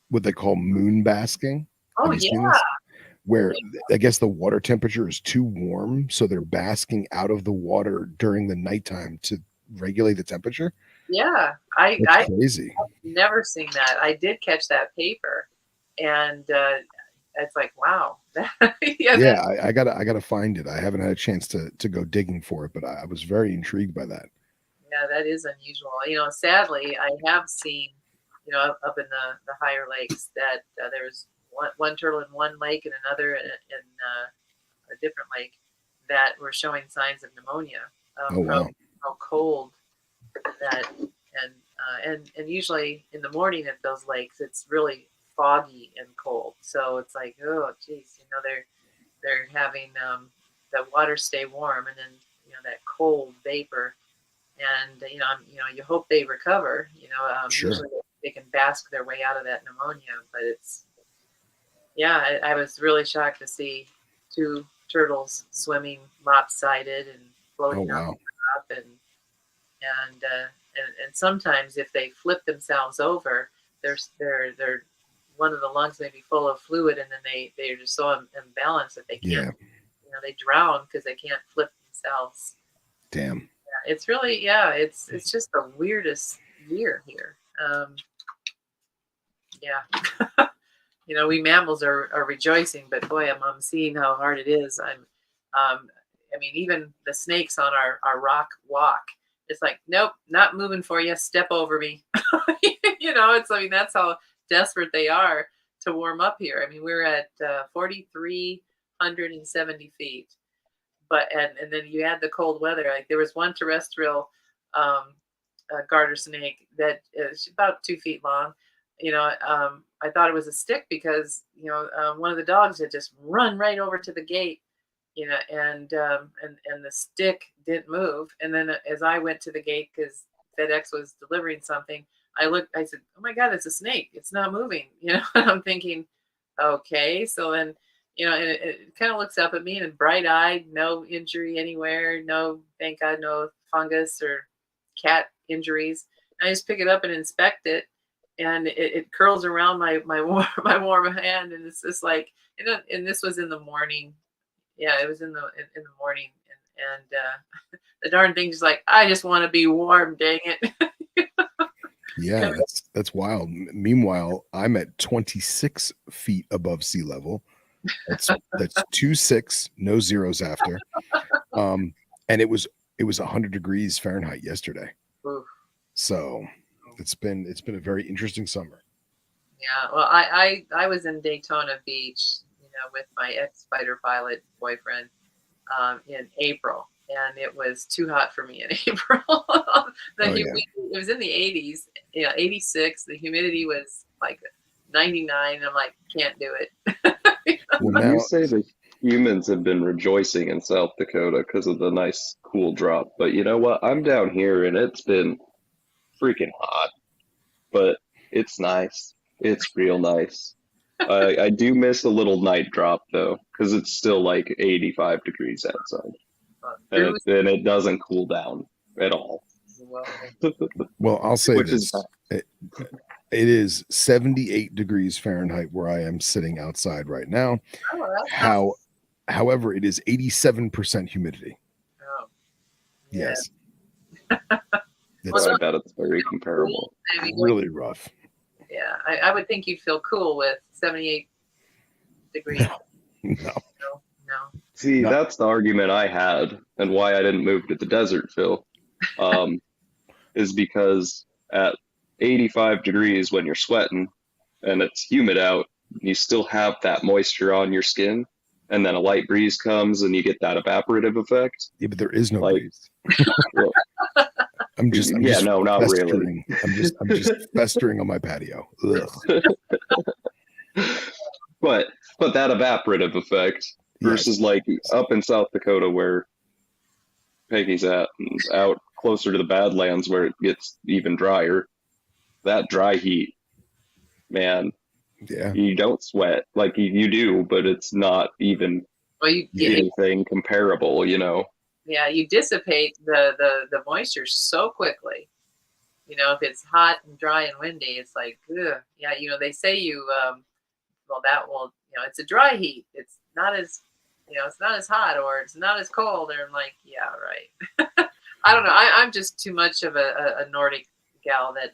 what they call moon basking. Oh Have you yeah. seen this? Where I guess the water temperature is too warm, so they're basking out of the water during the nighttime to regulate the temperature. Yeah, That's crazy. I've never seen that. I did catch that paper, and it's like, wow. Yeah, I gotta find it. I haven't had a chance to go digging for it, but I was very intrigued by that. Yeah, that is unusual. Sadly, I have seen, up in the higher lakes that there was one turtle in one lake and another in a different lake that were showing signs of pneumonia. Oh wow. How cold that and usually in the morning at those lakes it's really foggy and cold. So it's like, oh geez, they're having the water stay warm and then that cold vapor. And you hope they recover. Sure. Usually they can bask their way out of that pneumonia. But I was really shocked to see two turtles swimming lopsided and floating wow. up, and sometimes if they flip themselves over, they're one of the lungs may be full of fluid, and then they're just so imbalanced that they can't. They drown because they can't flip themselves. Damn. It's really, it's just the weirdest year here. We mammals are rejoicing, but boy, I'm seeing how hard it is. Even the snakes on our rock walk, it's like, nope, not moving for you. Step over me. That's how desperate they are to warm up here. I mean, we're at 4,370 feet. But and then you add the cold weather. Like there was one terrestrial garter snake that is about 2 feet long. I thought it was a stick because one of the dogs had just run right over to the gate, and the stick didn't move. And then as I went to the gate because FedEx was delivering something, I looked. I said, "Oh my God, it's a snake! It's not moving." And I'm thinking, okay, so then. And it kind of looks up at me and bright-eyed, no injury anywhere, no, thank God, no fungus or cat injuries. And I just pick it up and inspect it, and it curls around my warm hand, and it's just like, and this was in the morning. Yeah, it was in the morning, and the darn thing's just like, I just want to be warm, dang it. Yeah, that's wild. Meanwhile, I'm at 26 feet above sea level. That's 26, no zeros after. And it was 100 degrees Fahrenheit yesterday. Oof. So it's been a very interesting summer. Yeah, well, I was in Daytona Beach, with my ex-fighter pilot boyfriend in April, and it was too hot for me in April. It was in the 80s, 86. The humidity was like 99. I'm like, can't do it. Well, now, you say the humans have been rejoicing in South Dakota because of the nice cool drop, but you know what? I'm down here and it's been freaking hot, but it's nice. It's real nice. I do miss a little night drop though, because it's still like 85 degrees outside, and it doesn't cool down at all. Well, I'll say this. It is 78 degrees Fahrenheit where I am sitting outside right now. Oh, However, it is 87% humidity. Oh, yes. I bet it's very comparable. Really rough. Yeah, I would think you'd feel cool with 78 degrees. No. See, that's the argument I had, and why I didn't move to the desert, Phil, is because at 85 degrees when you're sweating and it's humid out, you still have that moisture on your skin. And then a light breeze comes and you get that evaporative effect. Yeah, but there is no Like, breeze. well, I'm just no, not festering. really. I'm just festering on my patio. Ugh. But that evaporative effect versus Yes. like up in South Dakota where Peggy's at, and out closer to the Badlands where it gets even drier. That dry heat, man, Yeah. you don't sweat like you do, but it's not even Well, you anything comparable, you know. yeah, you dissipate the moisture so quickly. You know, if it's hot and dry and windy, it's like, ugh. Yeah, you know, they say well, that will, you know, it's a dry heat. It's not as, you know, it's not as hot or it's not as cold. Or I'm like, yeah, right. I don't know. I'm just too much of a Nordic gal that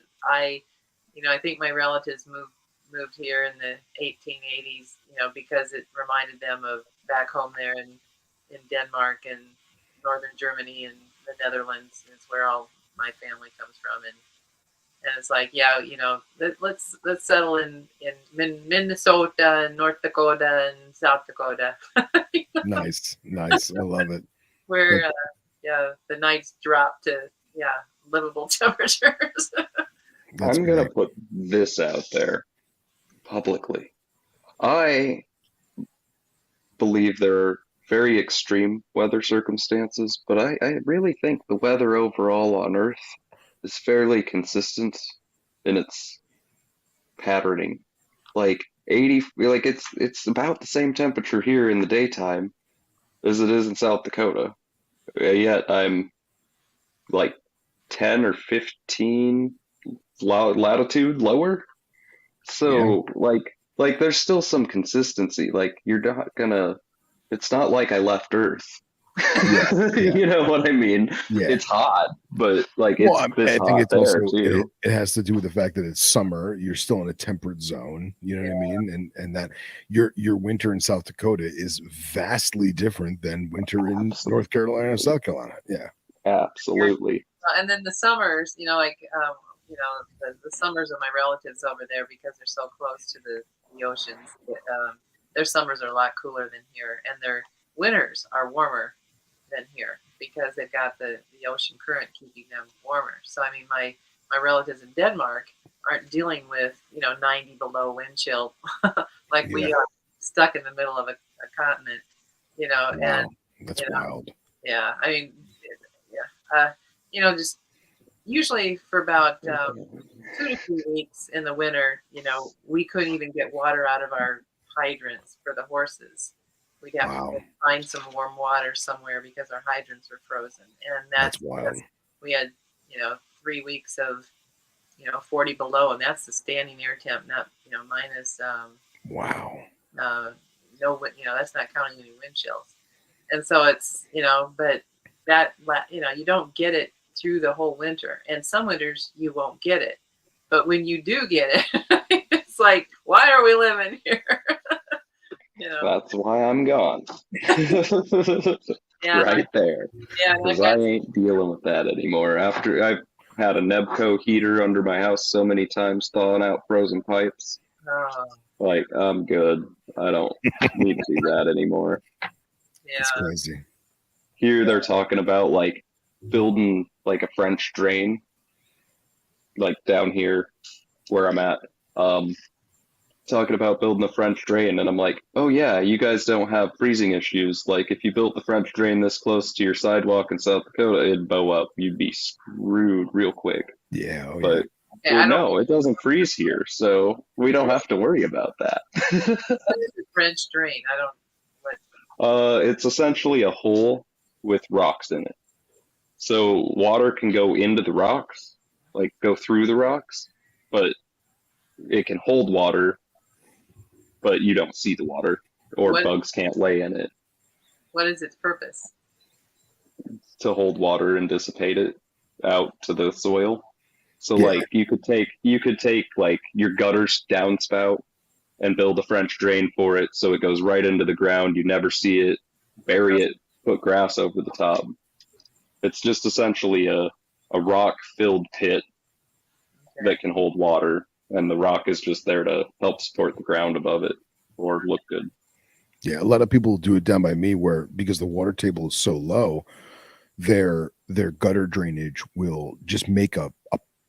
you know, I think my relatives moved here in the 1880s, you know, because it reminded them of back home there in Denmark and northern Germany and the Netherlands. It's where all my family comes from, and it's like, yeah, you know, let's settle in Minnesota and North Dakota and South Dakota. Nice. I love it. Where yeah, the nights drop to livable temperatures. That's I'm gonna great. put this out there publicly. I believe there are very extreme weather circumstances, but I really think the weather overall on Earth is fairly consistent in its patterning. Like 80, like it's about the same temperature here in the daytime as it is in South Dakota. Yet I'm like 10 or 15 latitude lower. So like there's still some consistency. Like you're not gonna, it's not like I left Earth. Yeah. You know what I mean? Yeah. It's hot, but like Well, it's this I think hot it's there also too. it has to do with the fact that it's summer. You're still in a temperate zone. You know what I mean? And that your winter in South Dakota is vastly different than winter in North Carolina or South Carolina. Yeah. Absolutely. And then the summers, you know, like you know, the summers of my relatives over there, because they're so close to the oceans. Their summers are a lot cooler than here, and their winters are warmer than here because they've got the ocean current keeping them warmer. So I mean, my relatives in Denmark aren't dealing with, you know, 90 below wind chill like we are, stuck in the middle of a continent, you know. Wow. And That's you know, wild. yeah, I mean, yeah, you know, just usually for about 2 to 3 weeks in the winter, you know, we couldn't even get water out of our hydrants for the horses. We'd have to find some warm water somewhere because our hydrants were frozen. And That's wild. we had, you know, 3 weeks of, you know, 40 below, and that's the standing air temp, not, you know, minus, Wow. no, you know, that's not counting any wind chills. And so it's, you know, but that, you know, you don't get it through the whole winter. And some winters you won't get it. But when you do get it, it's like, why are we living here? You know? That's why I'm gone. Yeah, right there. Yeah, Because I ain't dealing with that anymore. After I've had a Nebco heater under my house so many times thawing out frozen pipes. Like, I'm good. I don't need to do that anymore. Yeah. It's crazy. Here they're talking about like building like a French drain, like down here where I'm at. Talking about building a French drain, and I'm like, oh yeah, you guys don't have freezing issues. Like if you built the French drain this close to your sidewalk in South Dakota, it'd bow up. You'd be screwed real quick. Yeah. Oh, but well, no, it doesn't freeze here, so we don't have to worry about that. What is a French drain? I don't. It's essentially a hole with rocks in it. So water can go into the rocks, like go through the rocks, but it can hold water, but you don't see the water, or bugs can't lay in it. What is its purpose? To hold water and dissipate it out to the soil. So like you could take like your gutter's downspout and build a French drain for it so it goes right into the ground, you never see it, bury it, put grass over the top. It's just essentially a rock filled pit that can hold water, and the rock is just there to help support the ground above it or look good. Yeah, a lot of people do it down by me where because the water table is so low, their gutter drainage will just make a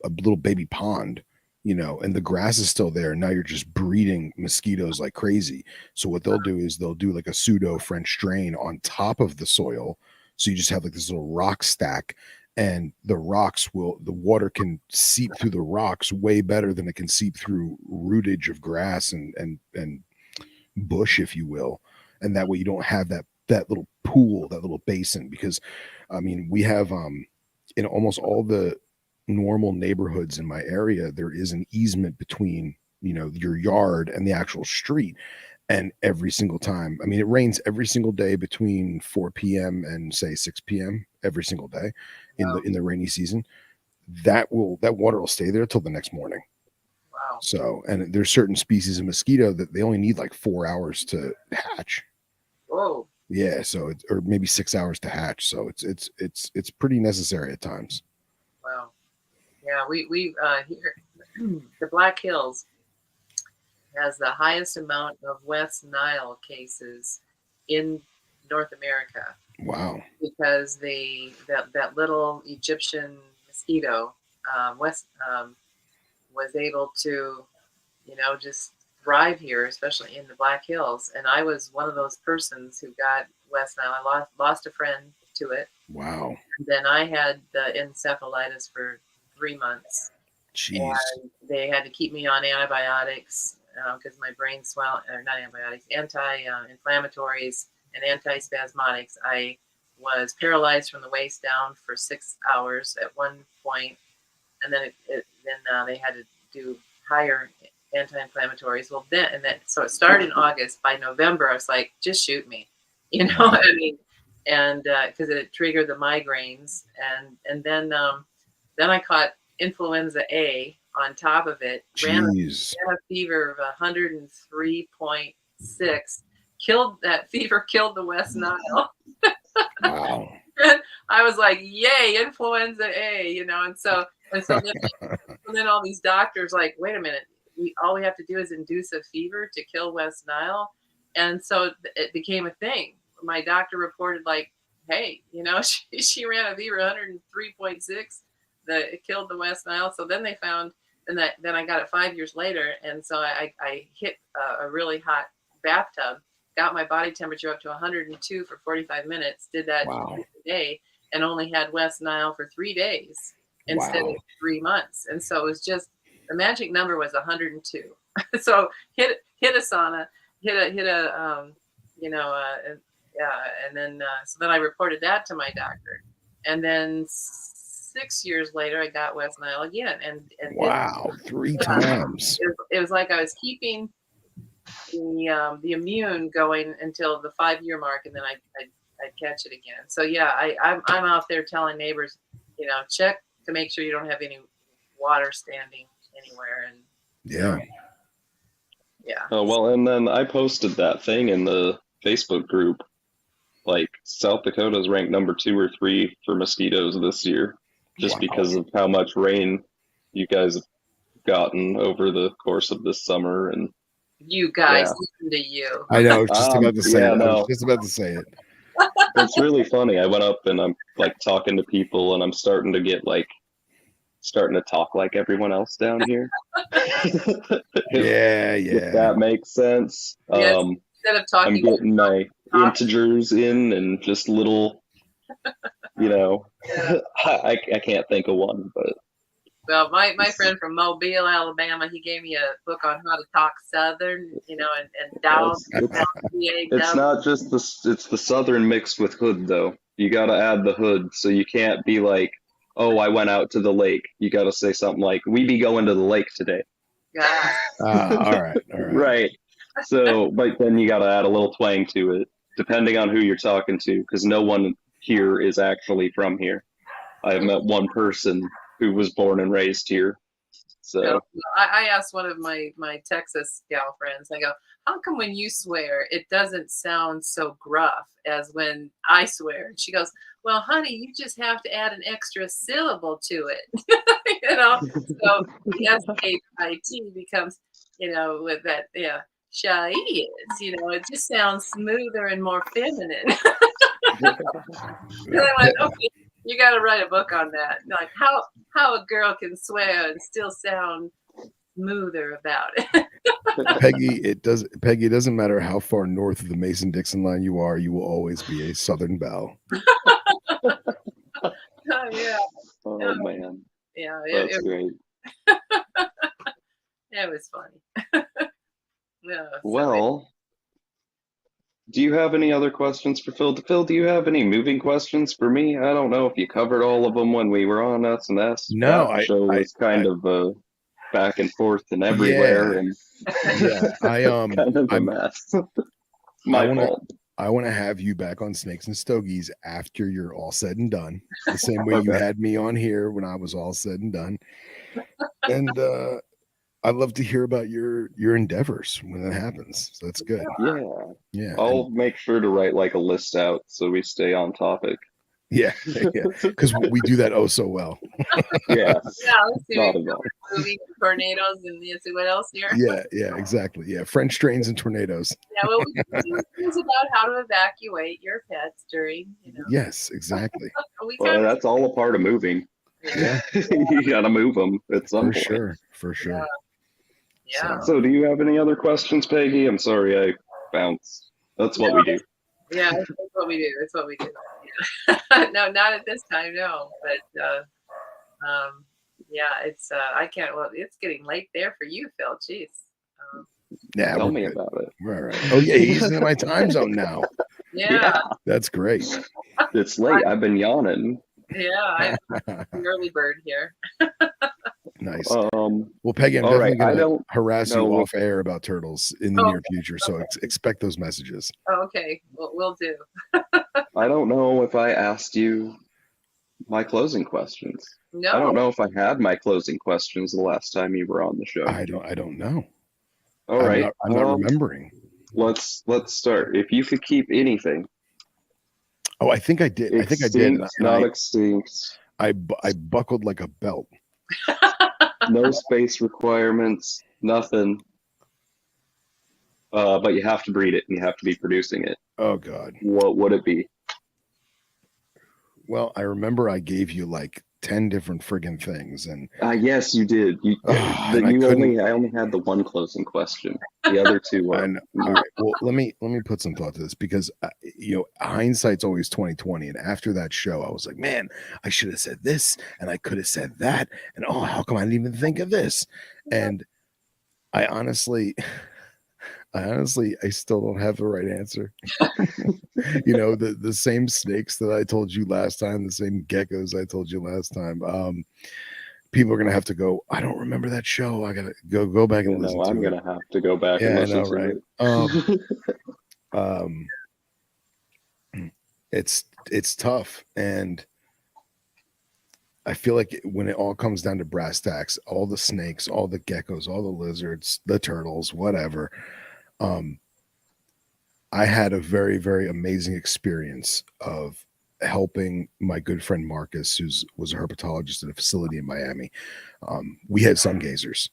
little baby pond, and the grass is still there. Now you're just breeding mosquitoes like crazy. So what they'll do is they'll do like a pseudo French drain on top of the soil. So you just have like this little rock stack, and the water can seep through the rocks way better than it can seep through rootage of grass and bush, if you will. And that way you don't have that little pool, that little basin, because I mean, we have in almost all the normal neighborhoods in my area, there is an easement between, your yard and the actual street. And every single time, I mean, it rains every single day between 4 p.m. and say 6 p.m. every single day in the rainy season. That water will stay there till the next morning. Wow. So, and there's certain species of mosquito that they only need like 4 hours to hatch. Whoa. Yeah, so or maybe 6 hours to hatch. So it's pretty necessary at times. Wow. Yeah, we here the Black Hills has the highest amount of West Nile cases in North America. Wow. Because that little Egyptian mosquito was able to, just thrive here, especially in the Black Hills. And I was one of those persons who got West Nile. I lost a friend to it. Wow. And then I had the encephalitis for 3 months. Jeez. And they had to keep me on antibiotics because my brain swelled, or not antibiotics, anti-inflammatories and antispasmodics. I was paralyzed from the waist down for 6 hours at one point, and then they had to do higher anti-inflammatories. Well, so it started in August. By November, I was like, just shoot me, what I mean? And because it triggered the migraines, and then I caught influenza A on top of it. Ran a fever of 103.6. Killed the West Nile. Wow. And I was like, yay, influenza A, and so then all these doctors like, wait a minute, all we have to do is induce a fever to kill West Nile. And so it became a thing. My doctor reported like, hey, she ran a fever 103.6 that it killed the West Nile. So then they found, and then I got it 5 years later. And so I hit a really hot bathtub, got my body temperature up to 102 for 45 minutes, did that a day, and only had West Nile for 3 days instead of 3 months. And so it was just, the magic number was 102. So hit a sauna, and then so then I reported that to my doctor. And then 6 years later, I got West Nile again. And wow, 3 times. It was like I was keeping the immune going until the 5-year mark, and then I'd catch it again. So yeah, I'm out there telling neighbors, check to make sure you don't have any water standing anywhere. And yeah. Oh well, and then I posted that thing in the Facebook group. Like South Dakota's ranked number 2 or 3 for mosquitoes this year, just because of how much rain you guys have gotten over the course of this summer. And you guys, listen to you. I know. I was just about to say it. No. I was just about to say it. It's really funny. I went up and I'm like talking to people, and I'm starting to talk like everyone else down here. Yeah. If that makes sense. Yes, instead of talking, I'm getting my integers in and just little, I can't think of one, but. Well, my friend from Mobile, Alabama, he gave me a book on how to talk Southern, and down. It's not just it's the Southern mixed with hood, though. You got to add the hood, so you can't be like, oh, I went out to the lake. You got to say something like, we be going to the lake today. Yeah. All right. Right. So, but then you got to add a little twang to it, depending on who you're talking to, because no one here is actually from here. I have met one person who was born and raised here. So I asked one of my Texas gal friends, I go, how come when you swear, it doesn't sound so gruff as when I swear? And she goes, well, honey, you just have to add an extra syllable to it. So the SHIT becomes, with that, shy is, it just sounds smoother and more feminine. And I went, okay, you got to write a book on that. Like how a girl can swear and still sound smoother about it. Peggy, it doesn't matter how far north of the Mason-Dixon line you are, you will always be a Southern belle. Yeah. oh man, Yeah. that's great. It was funny. Yeah. Well, do you have any other questions for Phil? Phil, do you have any moving questions for me? I don't know if you covered all of them when we were on S&S. No, that show was kind of back and forth and everywhere, and kind of a mess. My fault. I want to have you back on Snakes and Stogies after you're all said and done, the same way you had me on here when I was all said and done. And I'd love to hear about your endeavors when that happens. So that's good. Yeah. I'll make sure to write like a list out so we stay on topic. Yeah, because we do that oh so well. Let's see. Moving tornadoes and see what else here. Yeah, exactly. Yeah, French trains and tornadoes. Yeah, well, we do things about how to evacuate your pets during. Yes, exactly. That's all a part of moving. Yeah, you gotta move them at some point. For sure. Yeah. So, do you have any other questions, Peggy? I'm sorry I bounced. That's what we do. Yeah, that's what we do. That's what we do. Yeah. No, not at this time, no. But it's I can't. Well, it's getting late there for you, Phil. Jeez. Tell me about it. All right. Oh yeah, he's in my time zone now. Yeah. That's great. It's late. I've been yawning. Yeah, I'm an early bird here. Nice. Well, Peggy, I'm definitely going to harass you off air about turtles in the near future, so expect those messages. Oh, okay, we'll do. I don't know if I asked you my closing questions. No. I don't know if I had my closing questions the last time you were on the show. I don't know. All right. I'm not remembering. Let's start. If you could keep anything. Oh, I think I did. Not extinct. I buckled like a belt. No space requirements, nothing. But you have to breed it and you have to be producing it. Oh God. What would it be? Well, I remember I gave you like 10 different friggin' things, and yes, you did. I only had the one closing question. The other two were. All right. Well, let me put some thought to this, because hindsight's always 20/20. And after that show, I was like, man, I should have said this, and I could have said that, and how come I didn't even think of this? And I honestly, I still don't have the right answer. The same snakes that I told you last time, the same geckos I told you last time. People are gonna have to go, I don't remember that show. I gotta go back and listen to it. I'm gonna have to go back and listen to it. It's tough, and I feel like when it all comes down to brass tacks, all the snakes, all the geckos, all the lizards, the turtles, whatever, I had a very, very amazing experience of helping my good friend Marcus, who was a herpetologist at a facility in Miami. We had sun gazers,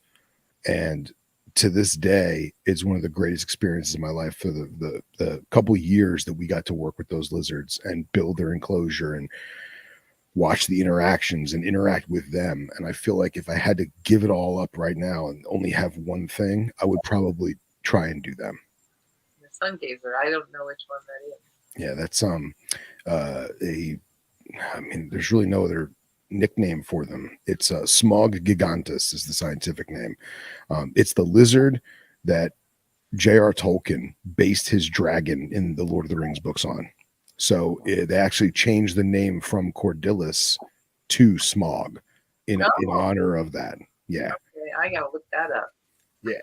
and to this day, it's one of the greatest experiences of my life for the couple of years that we got to work with those lizards and build their enclosure and watch the interactions and interact with them. And I feel like if I had to give it all up right now and only have one thing, I would probably try and do them. The sun gazer, I don't know which one that is. Yeah, that's there's really no other nickname for them. It's Smog gigantus is the scientific name. It's the lizard that J.R. Tolkien based his dragon in the Lord of the Rings books on. So they actually changed the name from Cordylis to Smog in honor of that. Yeah. Okay, I gotta look that up. Yeah.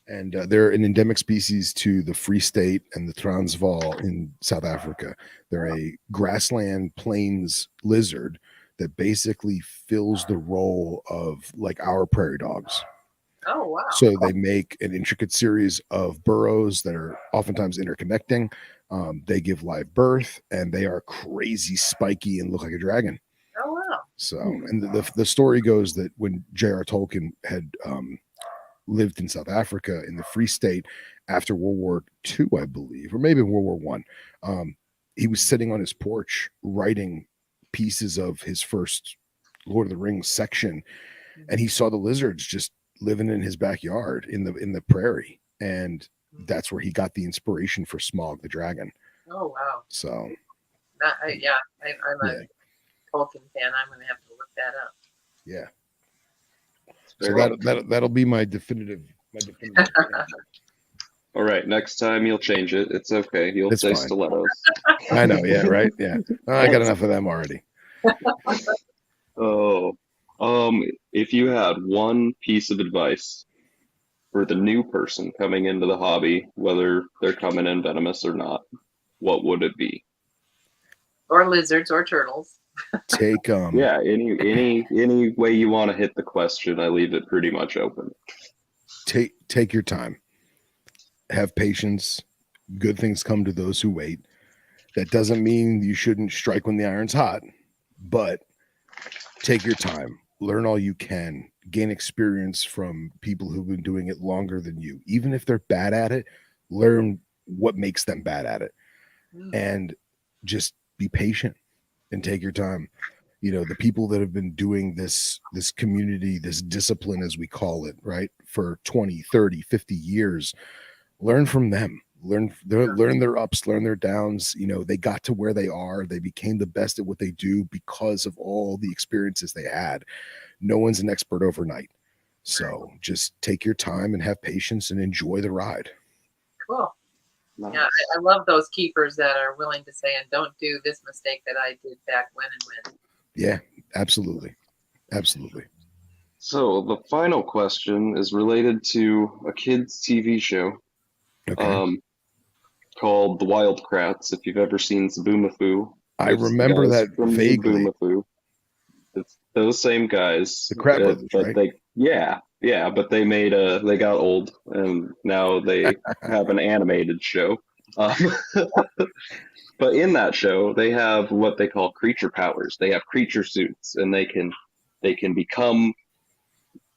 And they're an endemic species to the Free State and the Transvaal in South Africa. They're a grassland plains lizard that basically fills the role of like our prairie dogs. Oh, wow. So they make an intricate series of burrows that are oftentimes interconnecting. They give live birth, and they are crazy spiky and look like a dragon. Oh, wow. So, and the story goes that when J.R. Tolkien had lived in South Africa in the Free State after World War II, I believe, or maybe World War One, he was sitting on his porch writing pieces of his first Lord of the Rings section, and he saw the lizards just living in his backyard in the prairie, and that's where he got the inspiration for Smaug the dragon. Oh, wow. So, I'm a Tolkien fan. I'm going to have to look that up. Yeah. So that'll be my definitive. All right, next time you'll change it. It's okay. You'll say fine. Stilettos. I know. Yeah. Right. Yeah. I got enough of them already. Oh, if you had one piece of advice for the new person coming into the hobby, whether they're coming in venomous or not, what would it be? Or lizards or turtles. Take yeah, any way you want to hit the question, I leave it pretty much open. Take your time. Have patience. Good things come to those who wait. That doesn't mean you shouldn't strike when the iron's hot, but take your time. Learn all you can. Gain experience from people who've been doing it longer than you. Even if they're bad at it, learn what makes them bad at it. And just be patient and take your time. You know, the people that have been doing this community, this discipline, as we call it, right, for 20, 30, 50 years, learn from them. Learn their ups, learn their downs. You know, they got to where they are. They became the best at what they do because of all the experiences they had. No one's an expert overnight. So just take your time and have patience and enjoy the ride. Cool. Nice. Yeah, I love those keepers that are willing to say, and don't do this mistake that I did back when and when. Yeah, absolutely. Absolutely. So the final question is related to a kids' TV show. Okay. Called The Wild Kratts. If you've ever seen Zaboomafoo, I remember that vaguely. Zaboomafoo. It's those same guys. The Kratt brothers, right? But they made they got old, and now they have an animated show. But in that show, they have what they call creature powers. They have creature suits, and they can become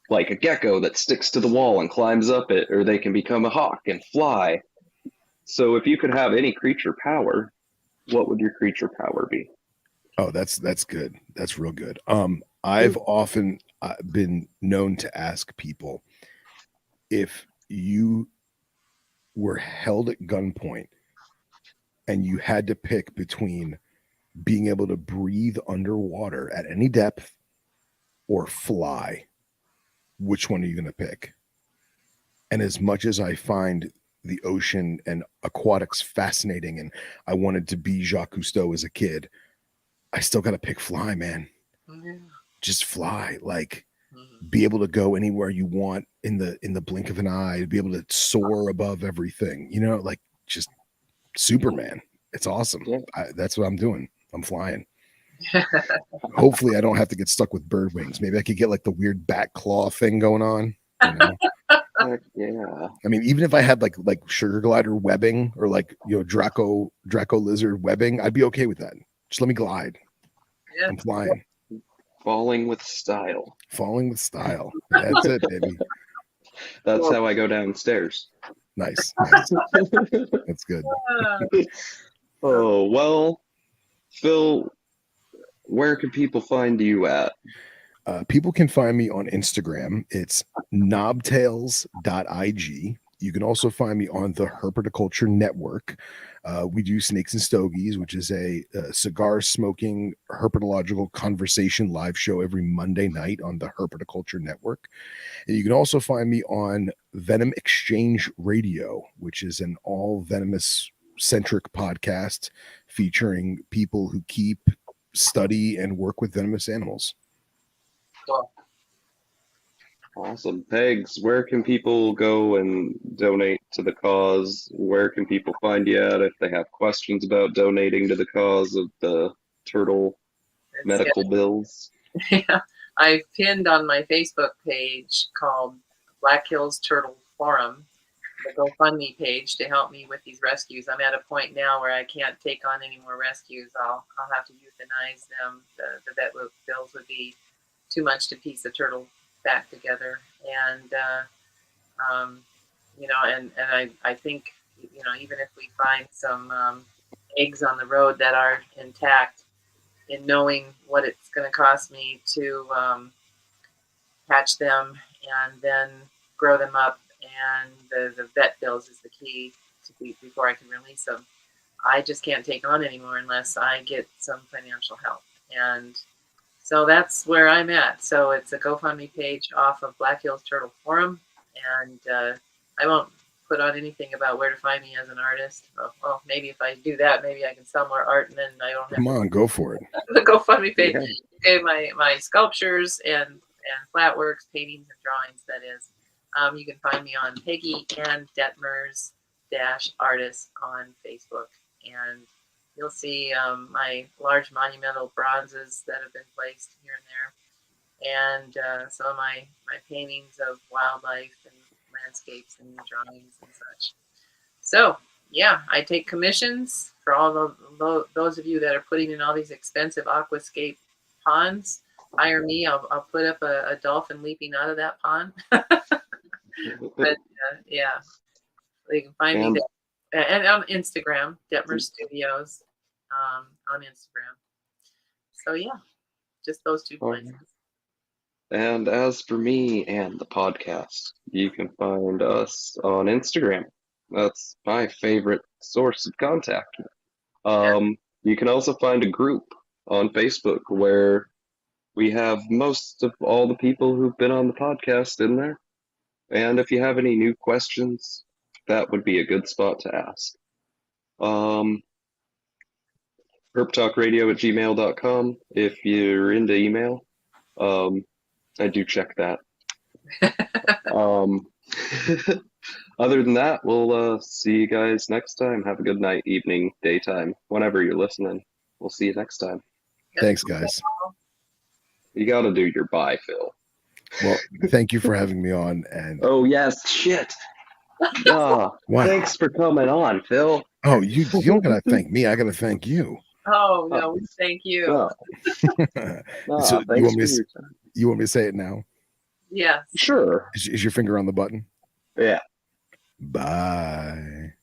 like a gecko that sticks to the wall and climbs up it, or they can become a hawk and fly. So if you could have any creature power, what would your creature power be? Oh, that's good. That's real good. I've often been known to ask people, if you were held at gunpoint and you had to pick between being able to breathe underwater at any depth or fly, which one are you going to pick? And as much as I find the ocean and aquatics fascinating, and I wanted to be Jacques Cousteau as a kid, I still got to pick fly, man. Just fly, like be able to go anywhere you want in the blink of an eye, be able to soar above everything, you know, like just Superman. It's awesome. Yeah. That's what I'm doing. I'm flying. Hopefully I don't have to get stuck with bird wings. Maybe I could get like the weird bat claw thing going on, you know? Yeah. I mean, even if I had like sugar glider webbing or like, you know, Draco lizard webbing, I'd be okay with that. Just let me glide. Yeah. I'm flying. Falling with style. Falling with style. That's it, baby. That's how I go downstairs. Nice. That's good. Oh, well, Phil, where can people find you at? People can find me on Instagram. It's knobtails.ig. You can also find me on the Herpetoculture Network. We do Snakes and Stogies, which is a cigar smoking herpetological conversation live show every Monday night on the Herpetoculture Network. And you can also find me on Venom Exchange Radio, which is an all venomous centric podcast featuring people who keep, study, and work with venomous animals. Awesome. Pegs, where can people go and donate to the cause? Where can people find you at if they have questions about donating to the cause of the turtle medical bills. Yeah, I pinned on my Facebook page called Black Hills Turtle Forum the GoFundMe page to help me with these rescues. I'm at a point now where I can't take on any more rescues. I'll have to euthanize them. The vet bills would be too much to piece a turtle back together. And you know, and I think, you know, even if we find some eggs on the road that are intact, in knowing what it's going to cost me to hatch them and then grow them up, and the vet bills is the key to before I can release them. I just can't take on anymore unless I get some financial help. And so that's where I'm at. So it's a GoFundMe page off of Black Hills Turtle Forum, and I won't put on anything about where to find me as an artist. Well, maybe if I do that, maybe I can sell more art, and then I don't have Come on, go for it. the GoFundMe page. Yeah. Okay, my sculptures and flat works, paintings and drawings. That is, you can find me on Peggy and Detmers artist on Facebook, and you'll see my large monumental bronzes that have been placed here and there, and some of my paintings of wildlife and landscapes and drawings and such. So yeah, I take commissions for all those of you that are putting in all these expensive aquascape ponds. Hire me. I'll put up a dolphin leaping out of that pond. But yeah, you can find me there. And on Instagram, Detmer Studios, on Instagram. So yeah, just those two places. And as for me and the podcast, you can find us on Instagram. That's my favorite source of contact. You can also find a group on Facebook where we have most of all the people who've been on the podcast in there. And if you have any new questions, that would be a good spot to ask. herptalkradio@gmail.com if you're into email. I do check that. Other than that, we'll see you guys next time. Have a good night, evening, daytime, whenever you're listening. We'll see you next time. Thanks, guys. You got to do your bye, Phil. Well, thank you for having me on. And oh yes, shit. Thanks for coming on, Phil. Oh, you don't gotta thank me. I gotta thank you. Oh no, thank you. So you want me to say it now? Yes. Sure. Is your finger on the button? Yeah. Bye.